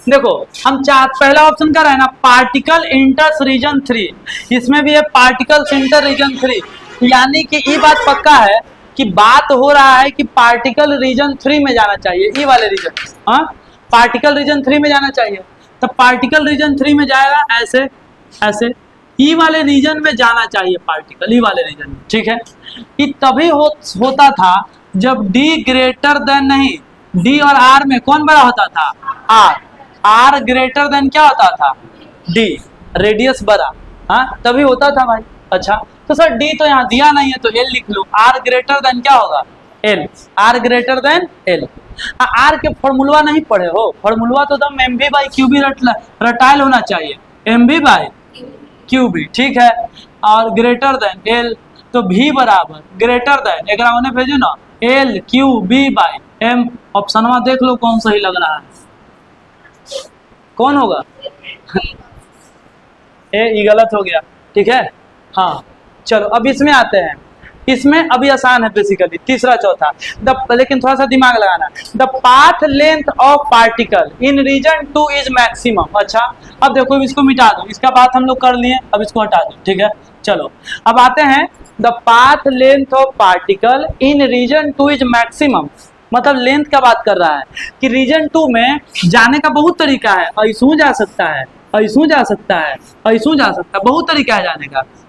देखो हम पहला ऑप्शन कर रहे हैं ना, पार्टिकल इंटर्स रीजन 3, इसमें भी है पार्टिकल इंटर रीजन 3, यानी कि ये बात पक्का है कि बात हो रहा है कि पार्टिकल रीजन 3 में जाना चाहिए, ये वाले रीजन, हाँ पार्टिकल रीजन 3 में जाना चाहिए। तो पार्टिकल रीजन 3 में जाएगा ऐसे ऐसे, ई वाले रीजन में जाना चाहिए पार्टिकल, ई वाले रीजन में। ठीक है, ये तभी होता था जब डी ग्रेटर देन, नहीं डी और आर में कौन बड़ा होता था, आर ग्रेटर देन क्या होता था, डी, रेडियस बड़ा, हाँ तभी होता था भाई। अच्छा, तो सर डी तो यहाँ दिया नहीं है तो एल लिख लो, आर ग्रेटर देन क्या होगा, L, R greater than L. R के फॉर्मूला नहीं पढ़े हो, फॉर्मूला तो एकदम M B by Q B रटाइल होना चाहिए, M B by Q B. ठीक है, और ग्रेटर देन एल, तो भी बराबर ग्रेटर देन, एक उन्हें भेजो ना, L Q B by M. Option में देख लो कौन सही लग रहा है, कौन होगा ये गलत हो गया। ठीक है, हाँ चलो अब इसमें आते हैं। इसमें अभी आसान है बेसिकली, तीसरा चौथा, लेकिन थोड़ा सा दिमाग लगाना। The path length of particle in region 2 is maximum. अच्छा, अब देखो इसको मिटा दो, इसका बात हम लोग कर लिए, अब इसको हटा दो। ठीक है, चलो अब आते हैं, the path length of particle in region 2 is maximum, मतलब लेंथ का बात कर रहा है कि रीजन 2 में जाने का बहुत तरीका है, ऐसू जा सकता है, ऐसू जा सकता है, ऐसू जा सकता है, बहुत तरीका है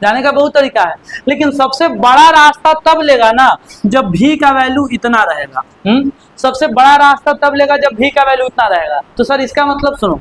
जाने का बहुत तरीका है, लेकिन सबसे बड़ा रास्ता तब लेगा ना जब भी का वैल्यू इतना रहेगा। सबसे बड़ा रास्ता तब लेगा जब भी का वैल्यू इतना रहेगा। तो सर इसका मतलब सुनो,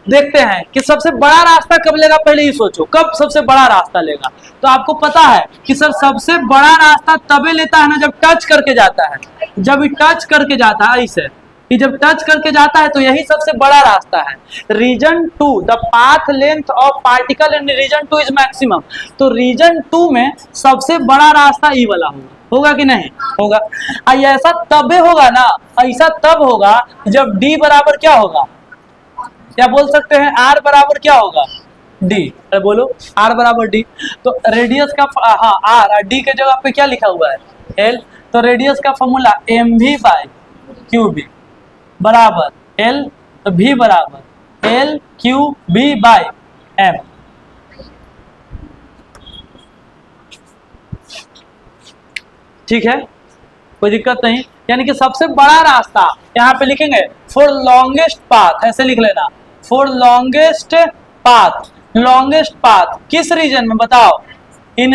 देखते हैं कि सबसे बड़ा रास्ता कब लेगा, पहले ही सोचो कब सबसे बड़ा रास्ता लेगा। तो आपको पता है कि सर सबसे बड़ा रास्ता तभी लेता है ना जब टच करके जाता है, जब टच करके जाता है ऐसे कि जब टच करके जाता है तो यही सबसे बड़ा रास्ता है। Region 2 the path length of particle in region 2 is maximum. तो रीजन 2 में सबसे बड़ा रास्ता ई वाला होगा कि नहीं होगा। ऐसा तबे होगा ना, ऐसा तब होगा जब डी बराबर क्या होगा, क्या बोल सकते हैं, आर बराबर क्या होगा डी। अरे बोलो आर बराबर डी। तो रेडियस का हाँ आर, डी के जगह पे क्या लिखा हुआ है एल। तो रेडियस का formula M V by Q B बराबर एल, तो भी बराबर L Q B by M. ठीक है, कोई दिक्कत नहीं। यानी कि सबसे बड़ा रास्ता यहाँ पे लिखेंगे फॉर लॉन्गेस्ट पाथ, ऐसे लिख लेना for longest path. Longest path किस रीजन में बताओ, इन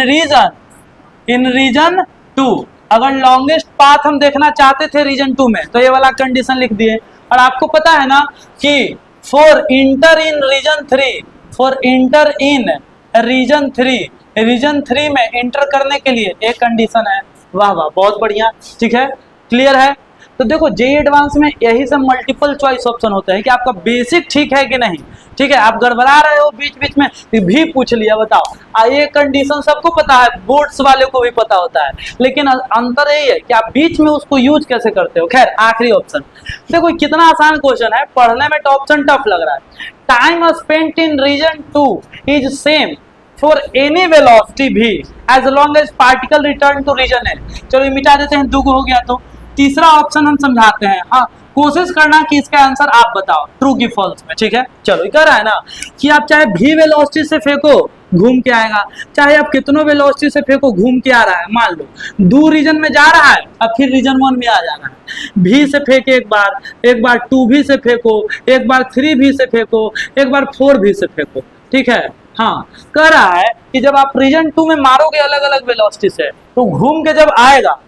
रीजन 2। अगर लॉन्गेस्ट पाथ हम देखना चाहते थे रीजन 2 में तो ये वाला कंडीशन लिख दिए। और आपको पता है ना कि for enter in region 3, for enter in region 3, region 3 में इंटर करने के लिए एक कंडीशन है। वाह वाह बहुत बढ़िया, ठीक है क्लियर है। तो देखो जेईई एडवांस में यही सब मल्टीपल चॉइस ऑप्शन होता है कि आपका बेसिक ठीक है कि नहीं। ठीक है, आप गड़बड़ा रहे हो बीच बीच में भी पूछ लिया, बताओ ये कंडीशन सबको पता है, बोर्ड्स वाले को भी पता होता है, लेकिन अंतर यही है कि आप बीच में उसको यूज कैसे करते हो। खैर आखिरी ऑप्शन देखो कितना आसान क्वेश्चन है, पढ़ने में तो ऑप्शन टफ लग रहा है। Time spent in region 2 is same for any velocity भी as long as particle return to region A. चलो मिटा देते हैं, दो हो गया। तो तीसरा ऑप्शन हम समझाते हैं। हाँ कोशिश करना कि इसका आंसर आप बताओ ट्रू की फॉल्स में। ठीक है चलो, कह रहा है ना कि आप चाहे भी वेलोसिटी से फेंको घूम के आएगा, चाहे आप कितनों वेलोसिटी से फेंको घूम के आ रहा है। मान लो 2 रीजन में जा रहा है, अब फिर रीजन 1 में आ जाना है। भी से फेंके एक बार 2 भी से फेंको, एक बार 3 भी से फेंको, एक बार 4 भी से फेंको। ठीक है हाँ, कह रहा है कि जब आप रीजन 2 में मारोगे अलग अलग वेलोसिटी से तो घूम के जब आएगा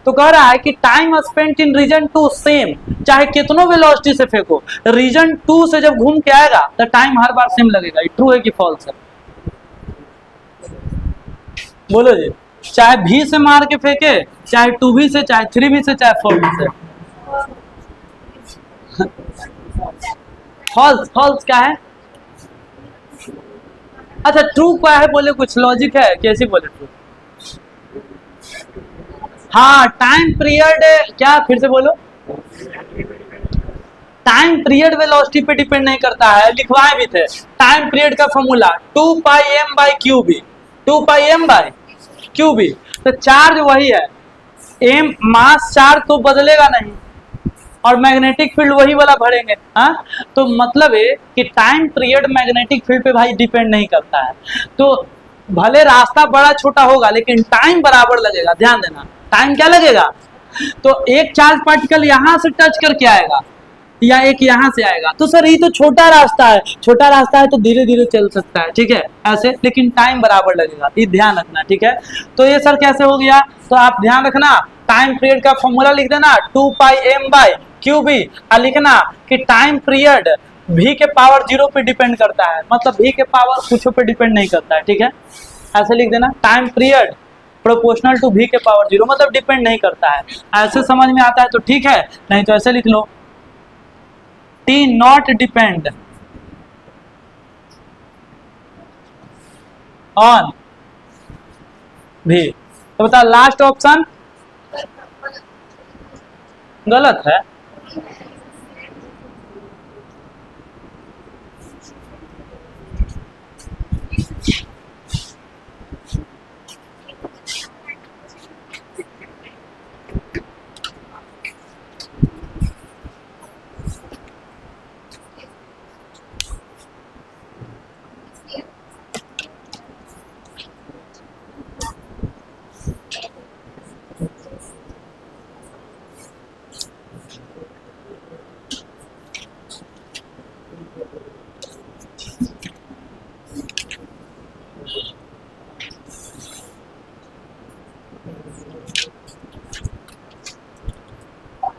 तो कह रहा है कि time spent in region 2 same, चाहे कितनों वेलोसिटी से फेंको रीजन 2 से जब घूम के आएगा तो टाइम हर बार सेम लगेगा। ट्रू है कि फॉल्स है, बोलो जी। चाहे भी से मार के फेंके, चाहे 2 भी से, चाहे 3 भी से, चाहे 4 भी से। फॉल्स, फॉल्स क्या है? अच्छा ट्रू क्या है बोले, कुछ लॉजिक है कैसे बोले ट्रू? हाँ टाइम पीरियड क्या, फिर से बोलो। टाइम पीरियड वेलोसिटी पे डिपेंड नहीं करता है, लिखवाए भी थे। टाइम पीरियड का formula 2 pi m by Q B, 2 pi m by Q B. तो चार्ज वही है, m मास चार्ज तो बदलेगा नहीं और मैग्नेटिक फील्ड वही वाला भरेंगे। हाँ तो मतलब है कि टाइम पीरियड मैग्नेटिक फील्ड पे भाई डिपेंड नहीं करता है। तो भले रास्ता बड़ा छोटा होगा लेकिन टाइम बराबर लगेगा, ध्यान देना टाइम क्या लगेगा। तो एक चार्ज पार्टिकल यहाँ से टच करके आएगा या एक यहाँ से आएगा, तो सर ये तो छोटा रास्ता है, छोटा रास्ता है तो धीरे धीरे चल सकता है। ठीक है ऐसे, लेकिन टाइम बराबर लगेगा, ये ध्यान रखना। ठीक है तो ये सर कैसे हो गया, तो आप ध्यान रखना टाइम पीरियड का फॉर्मूला लिख देना 2 pi m by Q B, और लिखना कि टाइम पीरियड v के पावर 0 पे डिपेंड करता है, मतलब v के पावर कुछ पे डिपेंड नहीं करता है। ठीक है ऐसे लिख देना, time period proportional to v के पावर 0, मतलब डिपेंड नहीं करता है। ऐसे समझ में आता है तो ठीक है, नहीं तो ऐसे लिख लो t not depend on v। तो बता लास्ट ऑप्शन गलत है।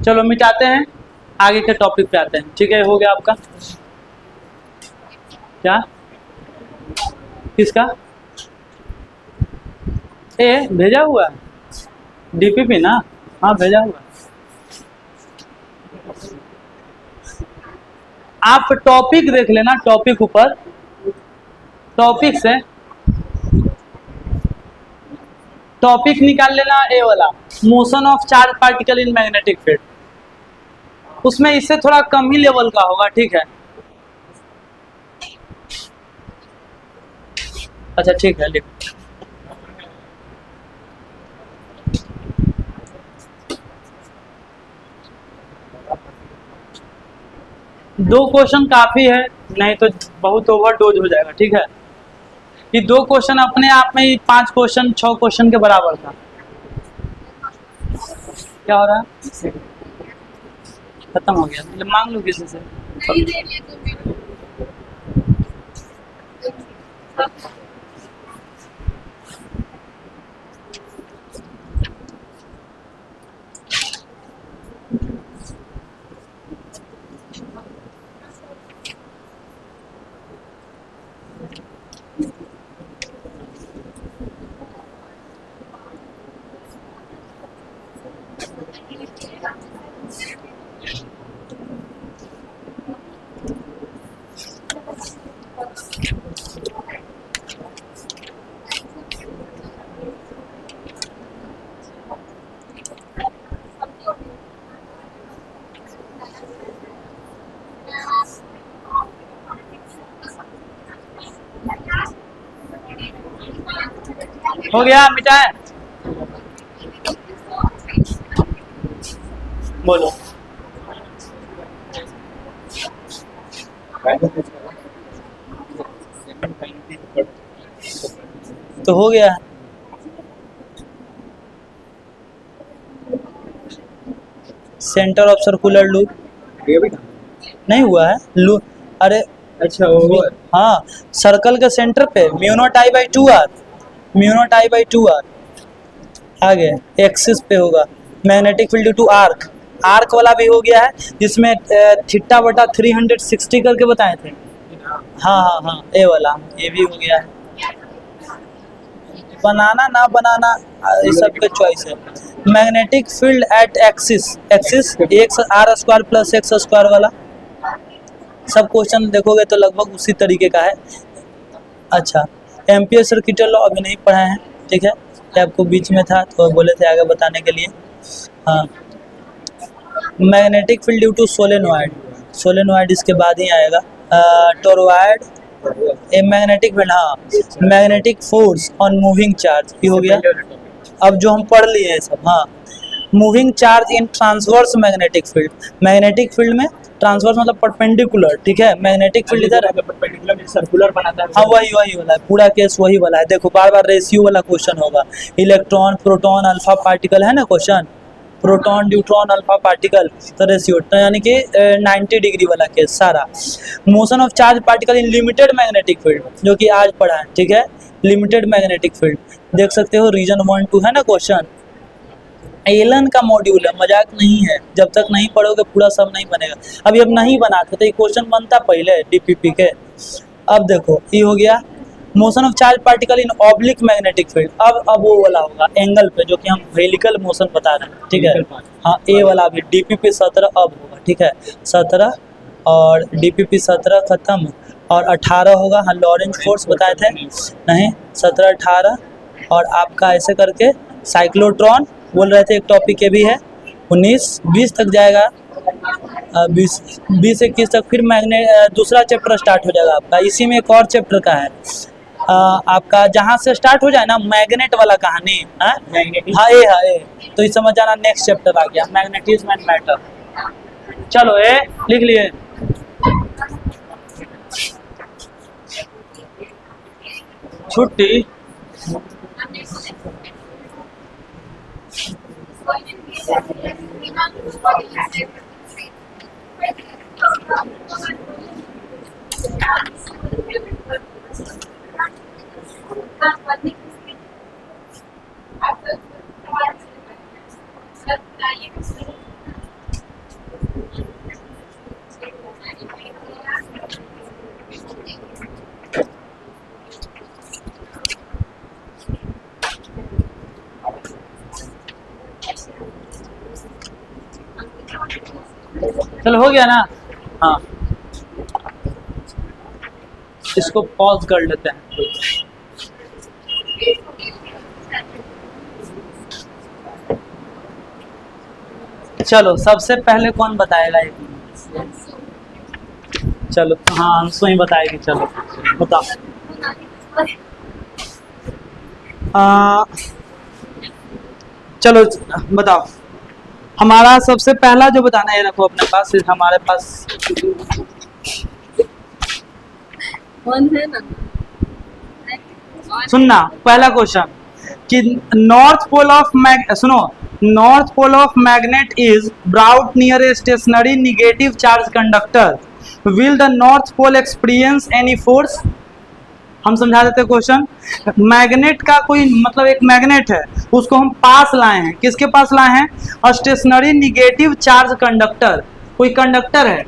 चलो मिटाते हैं, आगे के टॉपिक पे आते हैं। ठीक है हो गया आपका। क्या किसका? ए भेजा हुआ है डीपीपी ना? हाँ भेजा हुआ है। आप टॉपिक देख लेना, टॉपिक ऊपर, टॉपिक से टॉपिक निकाल लेना ए वाला, motion of charge particle in magnetic field. उसमें इससे थोड़ा कम ही लेवल का होगा, ठीक है। अच्छा ठीक है, लिखो। दो क्वेश्चन काफी है, नहीं तो बहुत ओवरडोज हो जाएगा, ठीक है। ये दो क्वेश्चन अपने आप में ही 5 क्वेश्चन 6 क्वेश्चन के बराबर था। क्या हो रहा है? खत्म हो गया, मतलब मांग लो किसी से। हो गया, मिटाए? बोलो। तो हो गया। सेंटर ऑफ सर्कुलर लूप नहीं हुआ है लूप। अरे अच्छा वो हाँ, सर्कल के सेंटर पे mu not I by 2r, mu not I by 2r आगे एक्सिस पे होगा magnetic field due to arc. Arc वाला भी हो गया है, जिसमें थीटा बटा 360 करके बताए थे। हाँ हाँ हाँ, ये वाला ये भी हो गया है। बनाना ना बनाना ये सबके चॉइस है। Magnetic field at axis, axis X R square plus X square वाला सब क्वेश्चन देखोगे तो लगभग उसी तरीके का है। अच्छा, एम्पियर सर्किट लॉ अभी नहीं पढ़ाए हैं, ठीक है, ये आपको बीच में था तो बोले थे आगे बताने के लिए। हाँ, magnetic field due to solenoid, solenoid इसके बाद ही आएगा। टोरॉइड ए मैग्नेटिक फील्ड, हाँ magnetic force on moving charge ये हो गया। अब जो हम पढ़ लिए हैं सब, हाँ moving charge in transverse magnetic field, magnetic field में ट्रांसवर्स मतलब परपेंडिकुलर, ठीक है। मैग्नेटिक फील्ड इधर है, परपेंडिकुलर सर्कुलर बनाता है। हाँ वही वही वाला है, पूरा केस वही वाला है। देखो बार बार रेशियो वाला क्वेश्चन होगा, इलेक्ट्रॉन प्रोटॉन अल्फा पार्टिकल है ना question, proton neutron alpha particle तो रेशियो, तो यानी कि 90 डिग्री वाला केस सारा। Motion of charge particle in limited magnetic field जो कि आज पढ़ा है, ठीक है। लिमिटेड मैग्नेटिक फील्ड देख सकते हो, रीजन 1 2 है ना क्वेश्चन। एलन का मॉड्यूल है, मजाक नहीं है, जब तक नहीं पढ़ोगे पूरा सब नहीं बनेगा। अभी अब नहीं बनाते तो ये क्वेश्चन बनता पहले डीपीपी के। अब देखो ये हो गया motion of charge particle in oblique magnetic field. अब वो वाला होगा एंगल पे, जो कि हम हेलिकल मोशन बता रहे हैं, ठीक है। हाँ ए वाला भी डीपीपी 17 अब होगा, ठीक है 17 और डीपीपी 17 खत्म और 18 होगा। हाँ लॉरेंज फोर्स बताए थे, नहीं 17 18 और आपका ऐसे करके साइक्लोट्रॉन बोल रहे थे, एक टॉपिक ये भी है 19 20 तक जाएगा, 20 21 तक फिर दूसरा चैप्टर स्टार्ट हो जाएगा आपका। इसी में एक और चैप्टर का है आपका, जहाँ से स्टार्ट हो जाए ना मैग्नेट वाला कहानी, हाँ ए तो ये समझ जाना नेक्स्ट चैप्टर आ गया मैग्नेटिज्म एंड मैटर। चलो ए लिख लिए। छुट्टी चलो हो गया ना। हाँ, इसको पॉज कर लेते हैं। चलो सबसे पहले कौन बताएगा ये? चलो हाँ, अंशु ही बताएगी। चलो बताओ। चलो बताओ। हमारा सबसे पहला जो बताना है, रखो अपने पास, हमारे पास कौन है ना? सुनना। पहला क्वेश्चन कि नॉर्थ पोल ऑफ सुनो, north pole of magnet is brought near a stationary negative charge conductor, will the north pole experience any force? हम समझा देते क्वेश्चन। मैग्नेट का कोई मतलब, एक मैग्नेट है, उसको हम पास लाए हैं। किसके पास लाए हैं? और स्टेशनरी निगेटिव चार्ज कंडक्टर, कोई कंडक्टर है,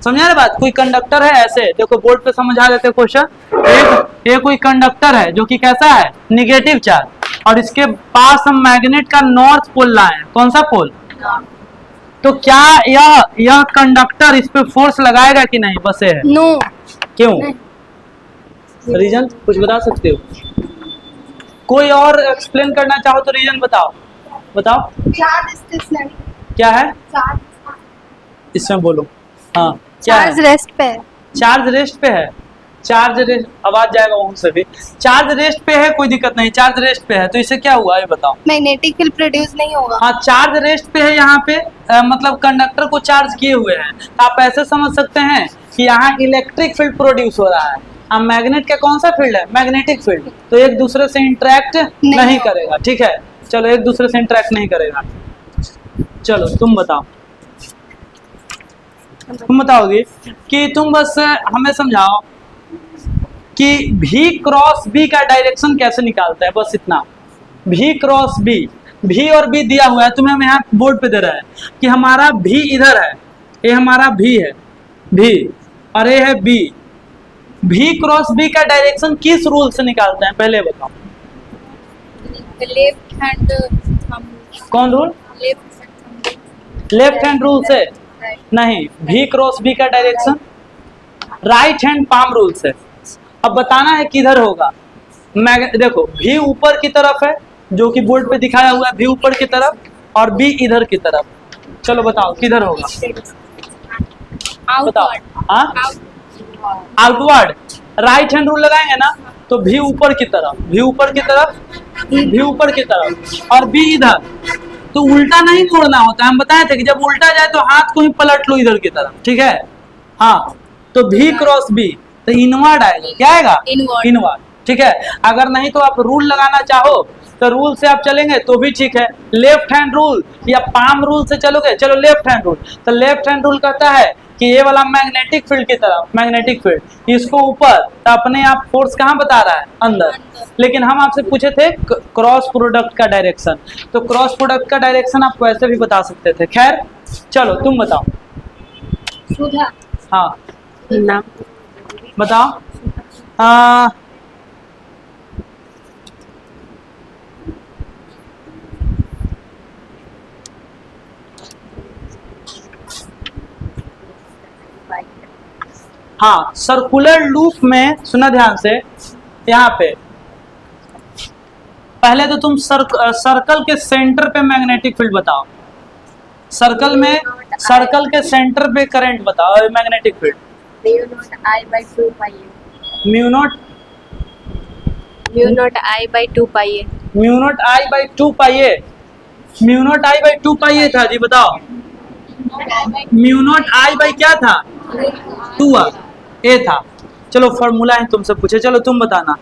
समझा ना बात? कोई कंडक्टर है, ऐसे देखो बोर्ड पे समझा देते क्वेश्चन। एक कोई कंडक्टर है जो कि कैसा है? निगेटिव चार्ज, और इसके पास हम मैग्नेट का नॉर्थ पोल लाए हैं। कौन सा पोल? तो क्या यह कंडक्टर इस पे फोर्स लगाएगा कि नहीं? बस ये है। नो। क्यों? रीजन कुछ बता सकते हो? कोई और एक्सप्लेन करना चाहो तो रीजन बताओ। बताओ चार्ज स्टेशनरी। क्या है चार्ज, इसमें बोलो। हाँ, क्या चार्ज है? रेस्ट पे है। चार्ज रेस्ट पे है। चार्ज रेस्ट, आवाज जाएगा वहां से भी। चार्ज रेस्ट पे है, कोई दिक्कत नहीं, चार्ज रेस्ट पे है, तो इससे क्या हुआ ये बताओ। मैग्नेटिक फील्ड प्रोड्यूस नहीं होगा। हाँ, चार्ज रेस्ट पे है यहाँ पे, मतलब कंडक्टर को चार्ज किए हुए हैं। तो आप ऐसे समझ सकते हैं कि यहाँ इलेक्ट्रिक फील्ड प्रोड्यूस हो रहा है। अब मैग्नेट का कौन सा फील्ड है? मैग्नेटिक फील्ड, तो एक दूसरे से इंटरेक्ट नहीं करेगा। ठीक है, चलो एक दूसरे से इंटरेक्ट नहीं करेगा। चलो तुम बताओ। तुम बताओगे कि तुम बस हमें समझाओ कि V क्रॉस B का डायरेक्शन कैसे निकालता है, बस इतना। V क्रॉस B, V और B दिया हुआ है, तुम्हें हम यहाँ बोर्ड पे दे रहा है कि हमारा V इधर है, ये हमारा V है, V, और ये है B। V क्रॉस B का डायरेक्शन किस रूल से निकालते हैं, पहले बताओ। Left hand thumb. कौन रूल? लेफ्ट हैंड रूल से नहीं, V क्रॉस B का direction right hand palm rule से। अब बताना है किधर होगा। देखो V ऊपर की तरफ है, जो कि बोर्ड पे दिखाया हुआ है, V ऊपर की तरफ, और B इधर की तरफ। चलो बताओ किधर होगा, बताओ। हाँ, आउटवर्ड। राइट हैंड रूल लगाएंगे ना, तो V ऊपर की तरफ, V ऊपर की तरफ, V ऊपर की तरफ, और B इधर। तो उल्टा नहीं मोड़ना होता है, हम बताए थे कि जब उल्टा जाए तो हाथ को ही पलट लो इधर की तरफ। ठीक है, हाँ, तो V क्रॉस B, तो इनवर्ड आएगा। क्या आएगा? इनवर्ड। ठीक है, अगर नहीं तो आप रूल लगाना चाहो तो रूल से आप चलेंगे तो भी ठीक है। लेफ्ट हैंड रूल या पाम रूल से चलोगे, चलो लेफ्ट हैंड रूल। तो लेफ्ट हैंड रूल कहता है कि ये वाला मैग्नेटिक फील्ड की तरफ, मैग्नेटिक फील्ड इसको ऊपर, तो अपने आप फोर्स कहाँ बता रहा है? अंदर। लेकिन हम आपसे पूछे थे क्रॉस प्रोडक्ट का डायरेक्शन, तो क्रॉस प्रोडक्ट का डायरेक्शन आप वैसे भी बता सकते थे। खैर चलो तुम बताओ। सुधा। हाँ नाम बताओ। हाँ, सर्कुलर लूप में सुना ध्यान से। यहाँ पे पहले तो तुम सर्कल के सेंटर पे मैग्नेटिक फील्ड बताओ। सर्कल में, सर्कल के सेंटर पे करंट बताओ, magnetic field. Mu naught I by 2 pi a। Mu naught I by 2 pi a। Mu naught I by 2 pi A. Mu naught I by 2 पाई ए था जी, बताओ। म्यू नॉट I by क्या था? 2 ए था। चलो फॉर्मूला है तुमसे पूछे, चलो तुम बताना।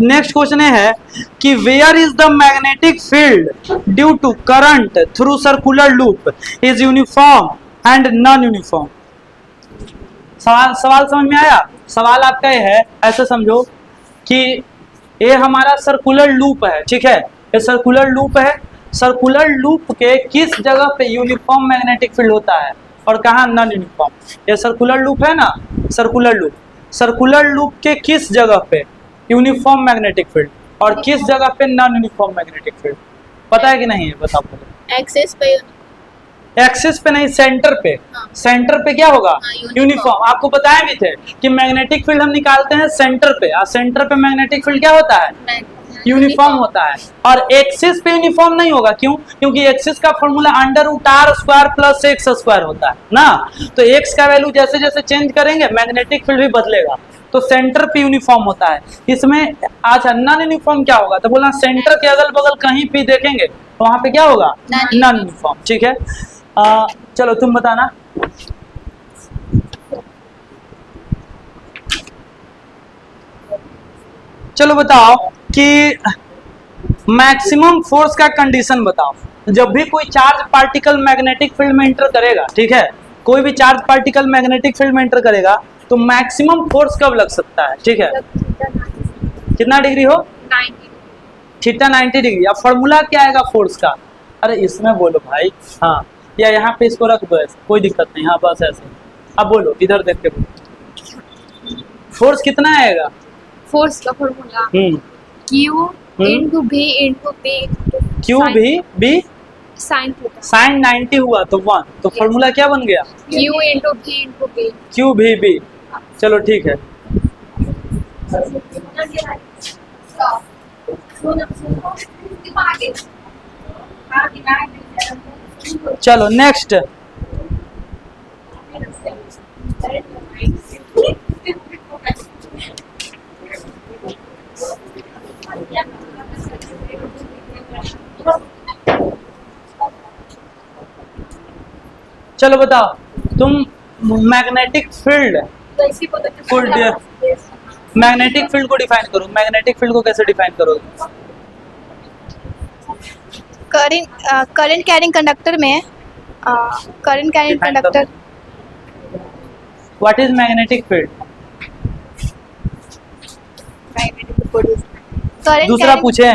नेक्स्ट क्वेश्चन है कि where is the magnetic field due to current through circular loop is uniform and non uniform. सवाल समझ में आया? सवाल आपका ये है, ऐसे समझो कि ये हमारा सर्कुलर लूप है। ठीक है, ये सर्कुलर लूप है। सर्कुलर लूप के किस जगह पे यूनिफॉर्म मैग्नेटिक फील्ड होता है और कहाँ नॉन यूनिफॉर्म? ये सर्कुलर लूप है ना, सर्कुलर लूप, सर्कुलर लूप के किस जगह पे यूनिफॉर्म मैग्नेटिक फील्ड और किस जगह पे नॉन यूनिफॉर्म मैग्नेटिक फील्ड? पता है कि नहीं है? बताओ पहले। एक्सेस पे। एक्सिस पे नहीं, सेंटर पे। हाँ। सेंटर पे क्या होगा? हाँ, यूनिफॉर्म। आपको बताए भी थे कि मैग्नेटिक फील्ड हम निकालते हैं सेंटर पे, और सेंटर पे मैग्नेटिक फील्ड क्या होता है? यूनिफॉर्म होता है। और एक्सिस पे यूनिफॉर्म नहीं होगा, क्यों? क्योंकि एक्सिस का फॉर्मूला √r² + x² होता है ना। तो x का वैल्यू जैसे जैसे चेंज करेंगे मैग्नेटिक फील्ड भी बदलेगा। तो सेंटर पे यूनिफॉर्म होता है। इसमें अच्छा नॉन यूनिफॉर्म क्या होगा? तो बोला सेंटर के अगल बगल कहीं भी देखेंगे तो वहां पे क्या होगा? Non uniform. ठीक है, चलो तुम बताना। चलो बताओ कि मैक्सिमम फोर्स का कंडीशन बताओ। जब भी कोई चार्ज पार्टिकल मैग्नेटिक फील्ड में एंटर करेगा, ठीक है, कोई भी चार्ज पार्टिकल मैग्नेटिक फील्ड में एंटर करेगा तो मैक्सिमम फोर्स कब लग सकता है? ठीक है, कितना डिग्री हो? 90। Theta 90 degree. अब फॉर्मूला क्या आएगा फोर्स का? अरे इसमें बोलो भाई। हाँ, या यहाँ पे इसको रख दो ऐसे, कोई दिक्कत नहीं। हाँ बस ऐसे। अब बोलो, इधर देख के बोलो, फोर्स कितना आएगा? फोर्स का formula Q into V into B Q भी बी sin थीटा। साइन 90 हुआ तो 1, तो फॉर्मूला क्या बन गया? Q into V into B। Q भी बी। चलो ठीक है, चलो नेक्स्ट। चलो बताओ तुम मैग्नेटिक फील्ड मैग्नेटिक फील्ड को डिफाइन करो। मैग्नेटिक फील्ड को कैसे डिफाइन करोगे? करंट कैरिंग कंडक्टर में current carrying Define conductor what is magnetic field? दूसरा पूछे,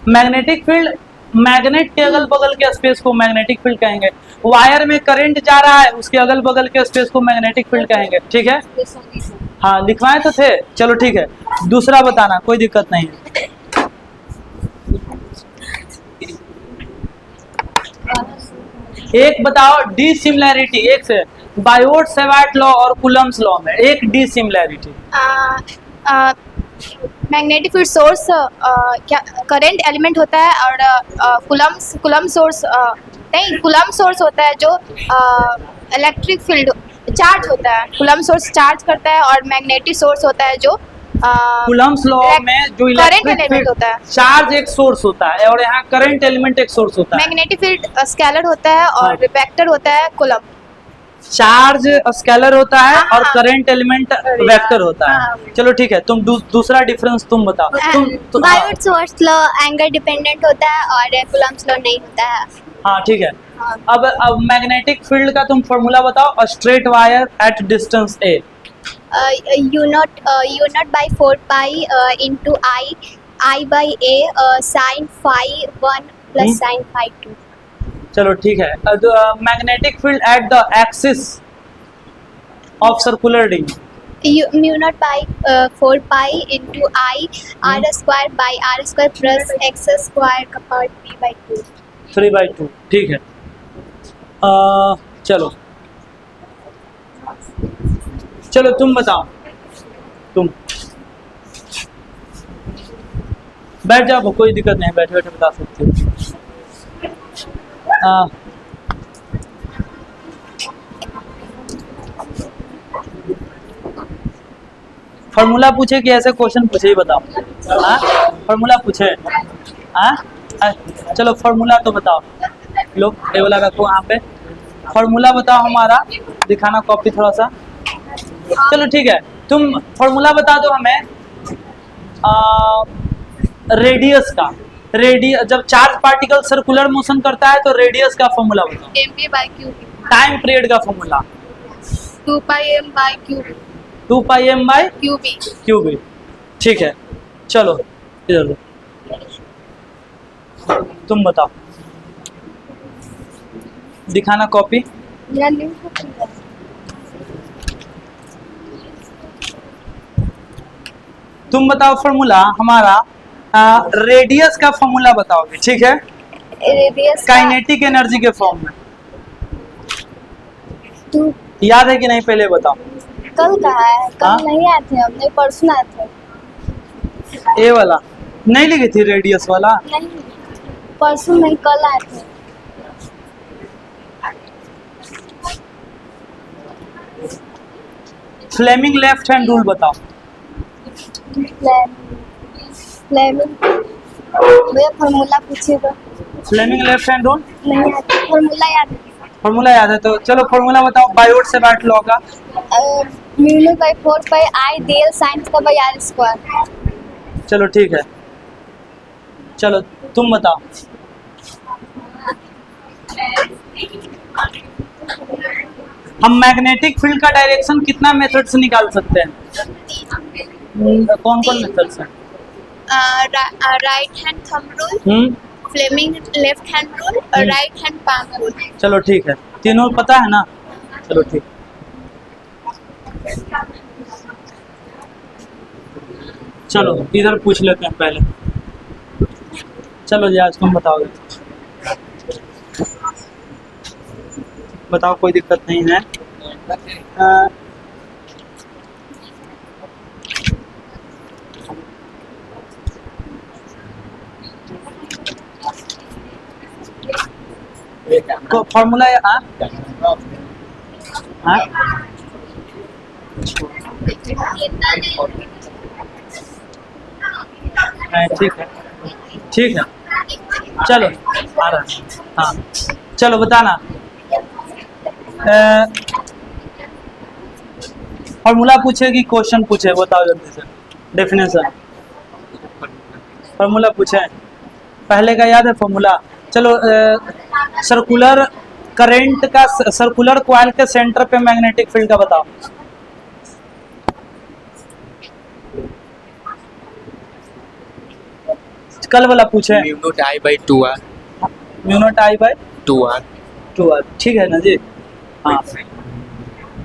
मैग्नेटिक फील्ड, मैग्नेट के अगल बगल के स्पेस को मैग्नेटिक फील्ड कहेंगे। वायर में करंट जा रहा है, उसके अगल बगल के स्पेस को मैग्नेटिक फील्ड कहेंगे। ठीक है, हाँ लिखवाए तो थे। चलो ठीक है, दूसरा बताना, कोई दिक्कत नहीं है। एक बताओ डी सिमिलैरिटी, एक से बायोट सेवार्ट लॉ और कूलम्स लॉ में एक D similarity. Magnetic field source क्या करंट एलिमेंट होता है, और कुलम सोर्स नहीं, कुलम सोर्स होता है जो इलेक्ट्रिक फील्ड चार्ज होता है। कुलम सोर्स चार्ज करता है, और मैग्नेटिक सोर्स होता है जो कूलम्स लॉ में जो करंट इलेक्ट्रिक एलिमेंट होता है। चार्ज एक सोर्स होता है और यहाँ करंट एलिमेंट एक सोर्स होता है। मैग्नेटिक फील्ड स्केलर होता है और हाँ। वेक्टर होता है कुलम। चार्ज स्केलर होता है हाँ, और हाँ। करंट एलिमेंट वेक्टर होता है। हाँ। चलो ठीक है, तुम दूसरा डिफरेंस तुम बताओ। तुम Biot source law angle dependent होता है और कुलम्स लॉ नहीं होता है। हाँ ठीक है। हाँ। अब मैग्नेटिक फील्ड का तुम फॉर्मूला बताओ। A straight wire at distance A. U naught by 4 pi into I by A sin phi 1 plus sin phi 2। चलो ठीक है, magnetic field at the axis of circular ring. Mu naught by 4 pi into I R square by R square plus X square का part 3/2। 3/2 ठीक है। चलो तुम बताओ। तुम बैठ जाओ, कोई दिक्कत नहीं, बैठे बैठे बता सकते हो। फॉर्मूला पूछे कि ऐसे क्वेश्चन पूछे ही बताओ। फॉर्मूला पूछे। चलो फॉर्मूला तो बताओ। लो ये वाला रखो यहाँ पे। फॉर्मूला बताओ हमारा, दिखाना कॉपी थोड़ा सा। चलो ठीक है, तुम फॉर्मूला बता दो हमें रेडियस का। जब चार्ज पार्टिकल सर्कुलर मोशन करता है तो रेडियस का फॉर्मूला बताओ। mv by qb। Time period का formula 2 pi m by qb। 2 pi m by qb। Cube. ठीक है, चलो इधर लो, तुम बताओ, दिखाना कॉपी। मेरा लिंक तुम बताओ फॉर्मूला हमारा, रेडियस का फॉर्मूला बताओगे। ठीक है, रेडियस काइनेटिक एनर्जी के फॉर्म में। टू याद है कि नहीं, पहले बताओ। कल कहा है, कल हाँ? नहीं आए थे हमने, परसों आए थे। ए वाला नहीं लिखी थी, रेडियस वाला। नहीं, परसों नहीं, कल आए थे। फ्लेमिंग लेफ्ट हैंड रूल बताओ। फ्लेमिंग भैया फॉर्मूला पूछिएगा। फ्लेमिंग लेफ्ट हैंड रूल नहीं आता, फॉर्मूला याद है। फॉर्मूला याद है तो चलो फॉर्मूला बताओ, बायोट से बैट लॉ का। Mu by 4 pi I dl sin theta by r square. चलो ठीक है, चलो तुम बताओ। हम मैग्नेटिक फील्ड का डायरेक्शन कितना मेथड से निकाल सकते हैं? कौन कौन मेथड से? Right hand thumb rule, Fleming left hand rule और राइट हैंड पाम रूल। चलो ठीक है, तीनों पता है ना। चलो ठीक, चलो इधर पूछ लेते हैं पहले। चलो जी, आज तुम बताओगे। बताओ, कोई दिक्कत नहीं है। तो फॉर्मूला है हाँ? हाँ? ठीक है, ठीक है, चलो आ रहा है। हाँ चलो बताना। फॉर्मूला पूछे कि क्वेश्चन पूछे, बताओ जल्दी से। डेफिनेशन फॉर्मूला पूछे, पहले का याद है फॉर्मूला। चलो सर्कुलर करंट का, सर्कुलर कॉइल के सेंटर पे मैग्नेटिक फील्ड का बताओ। कल वाला पूछे। Mu not I by 2r। Mu not I by 2r। 2r, ठीक है ना जी। हाँ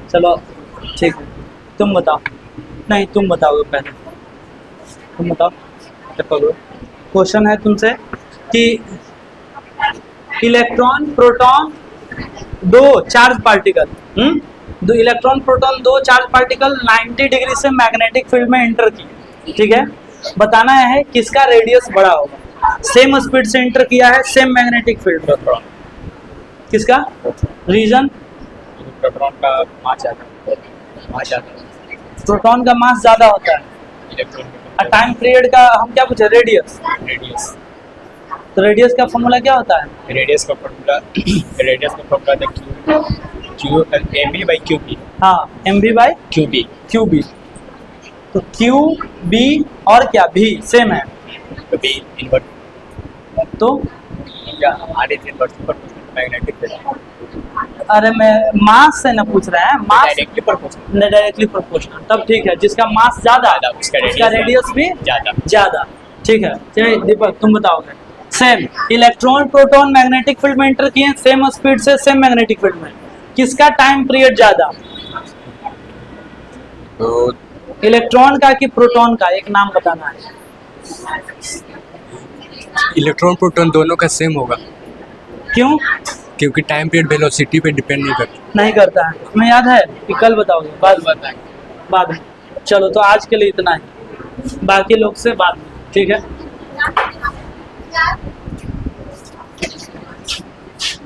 चलो ठीक है, तुम बताओ। नहीं तुम बताओगे पहले, तुम बताओ। क्वेश्चन है तुमसे कि इलेक्ट्रॉन प्रोटॉन दो चार्ज पार्टिकल, दो इलेक्ट्रॉन प्रोटॉन दो चार्ज पार्टिकल 90 डिग्री से मैग्नेटिक फील्ड में एंटर किए। ठीक है, बताना है किसका रेडियस बड़ा होगा। सेम स्पीड से एंटर किया है, सेम मैग्नेटिक फील्ड में, किसका रीजन? प्रोटॉन का मास ज़्यादा, प्रोटॉन का मास ज्यादा होता है। इलेक्ट्रॉन और टाइम पीरियड का हम क्या पूछे? रेडियस। रेडियस। तो रेडियस का फॉर्मूला क्या होता है? रेडियस का फॉर्मूला था Q M B by Q B. हाँ, M B by Q B. Q B. तो क्यू बी और क्या भी सेम है, तो बी इनवर्ट तो या R is invert magnetic field. अरे मैं मास से ना पूछ रहे हैं, mass directly proportional. Directly proportional. तब ठीक है, जिसका मास ज्यादा ज्यादा, उसका उसका रेडियस भी ज़्यादा। ज्यादा। ठीक है, चलिए दीपक तुम बताओगे। Same electron proton magnetic field में एंटर किए, सेम स्पीड से सेम मैग्नेटिक फील्ड में, किसका टाइम पीरियड ज्यादा? तो इलेक्ट्रॉन का कि प्रोटॉन का, एक नाम बताना है। इलेक्ट्रॉन प्रोटॉन दोनों का सेम होगा, क्यों? क्योंकि टाइम पीरियड वेलोसिटी पे डिपेंड नहीं करता। नहीं करता है, तुम्हें याद है कि कल बताओगे? बाद में। चलो तो आज के लिए इतना ही, बाकी लोग से बाद में। ठीक है।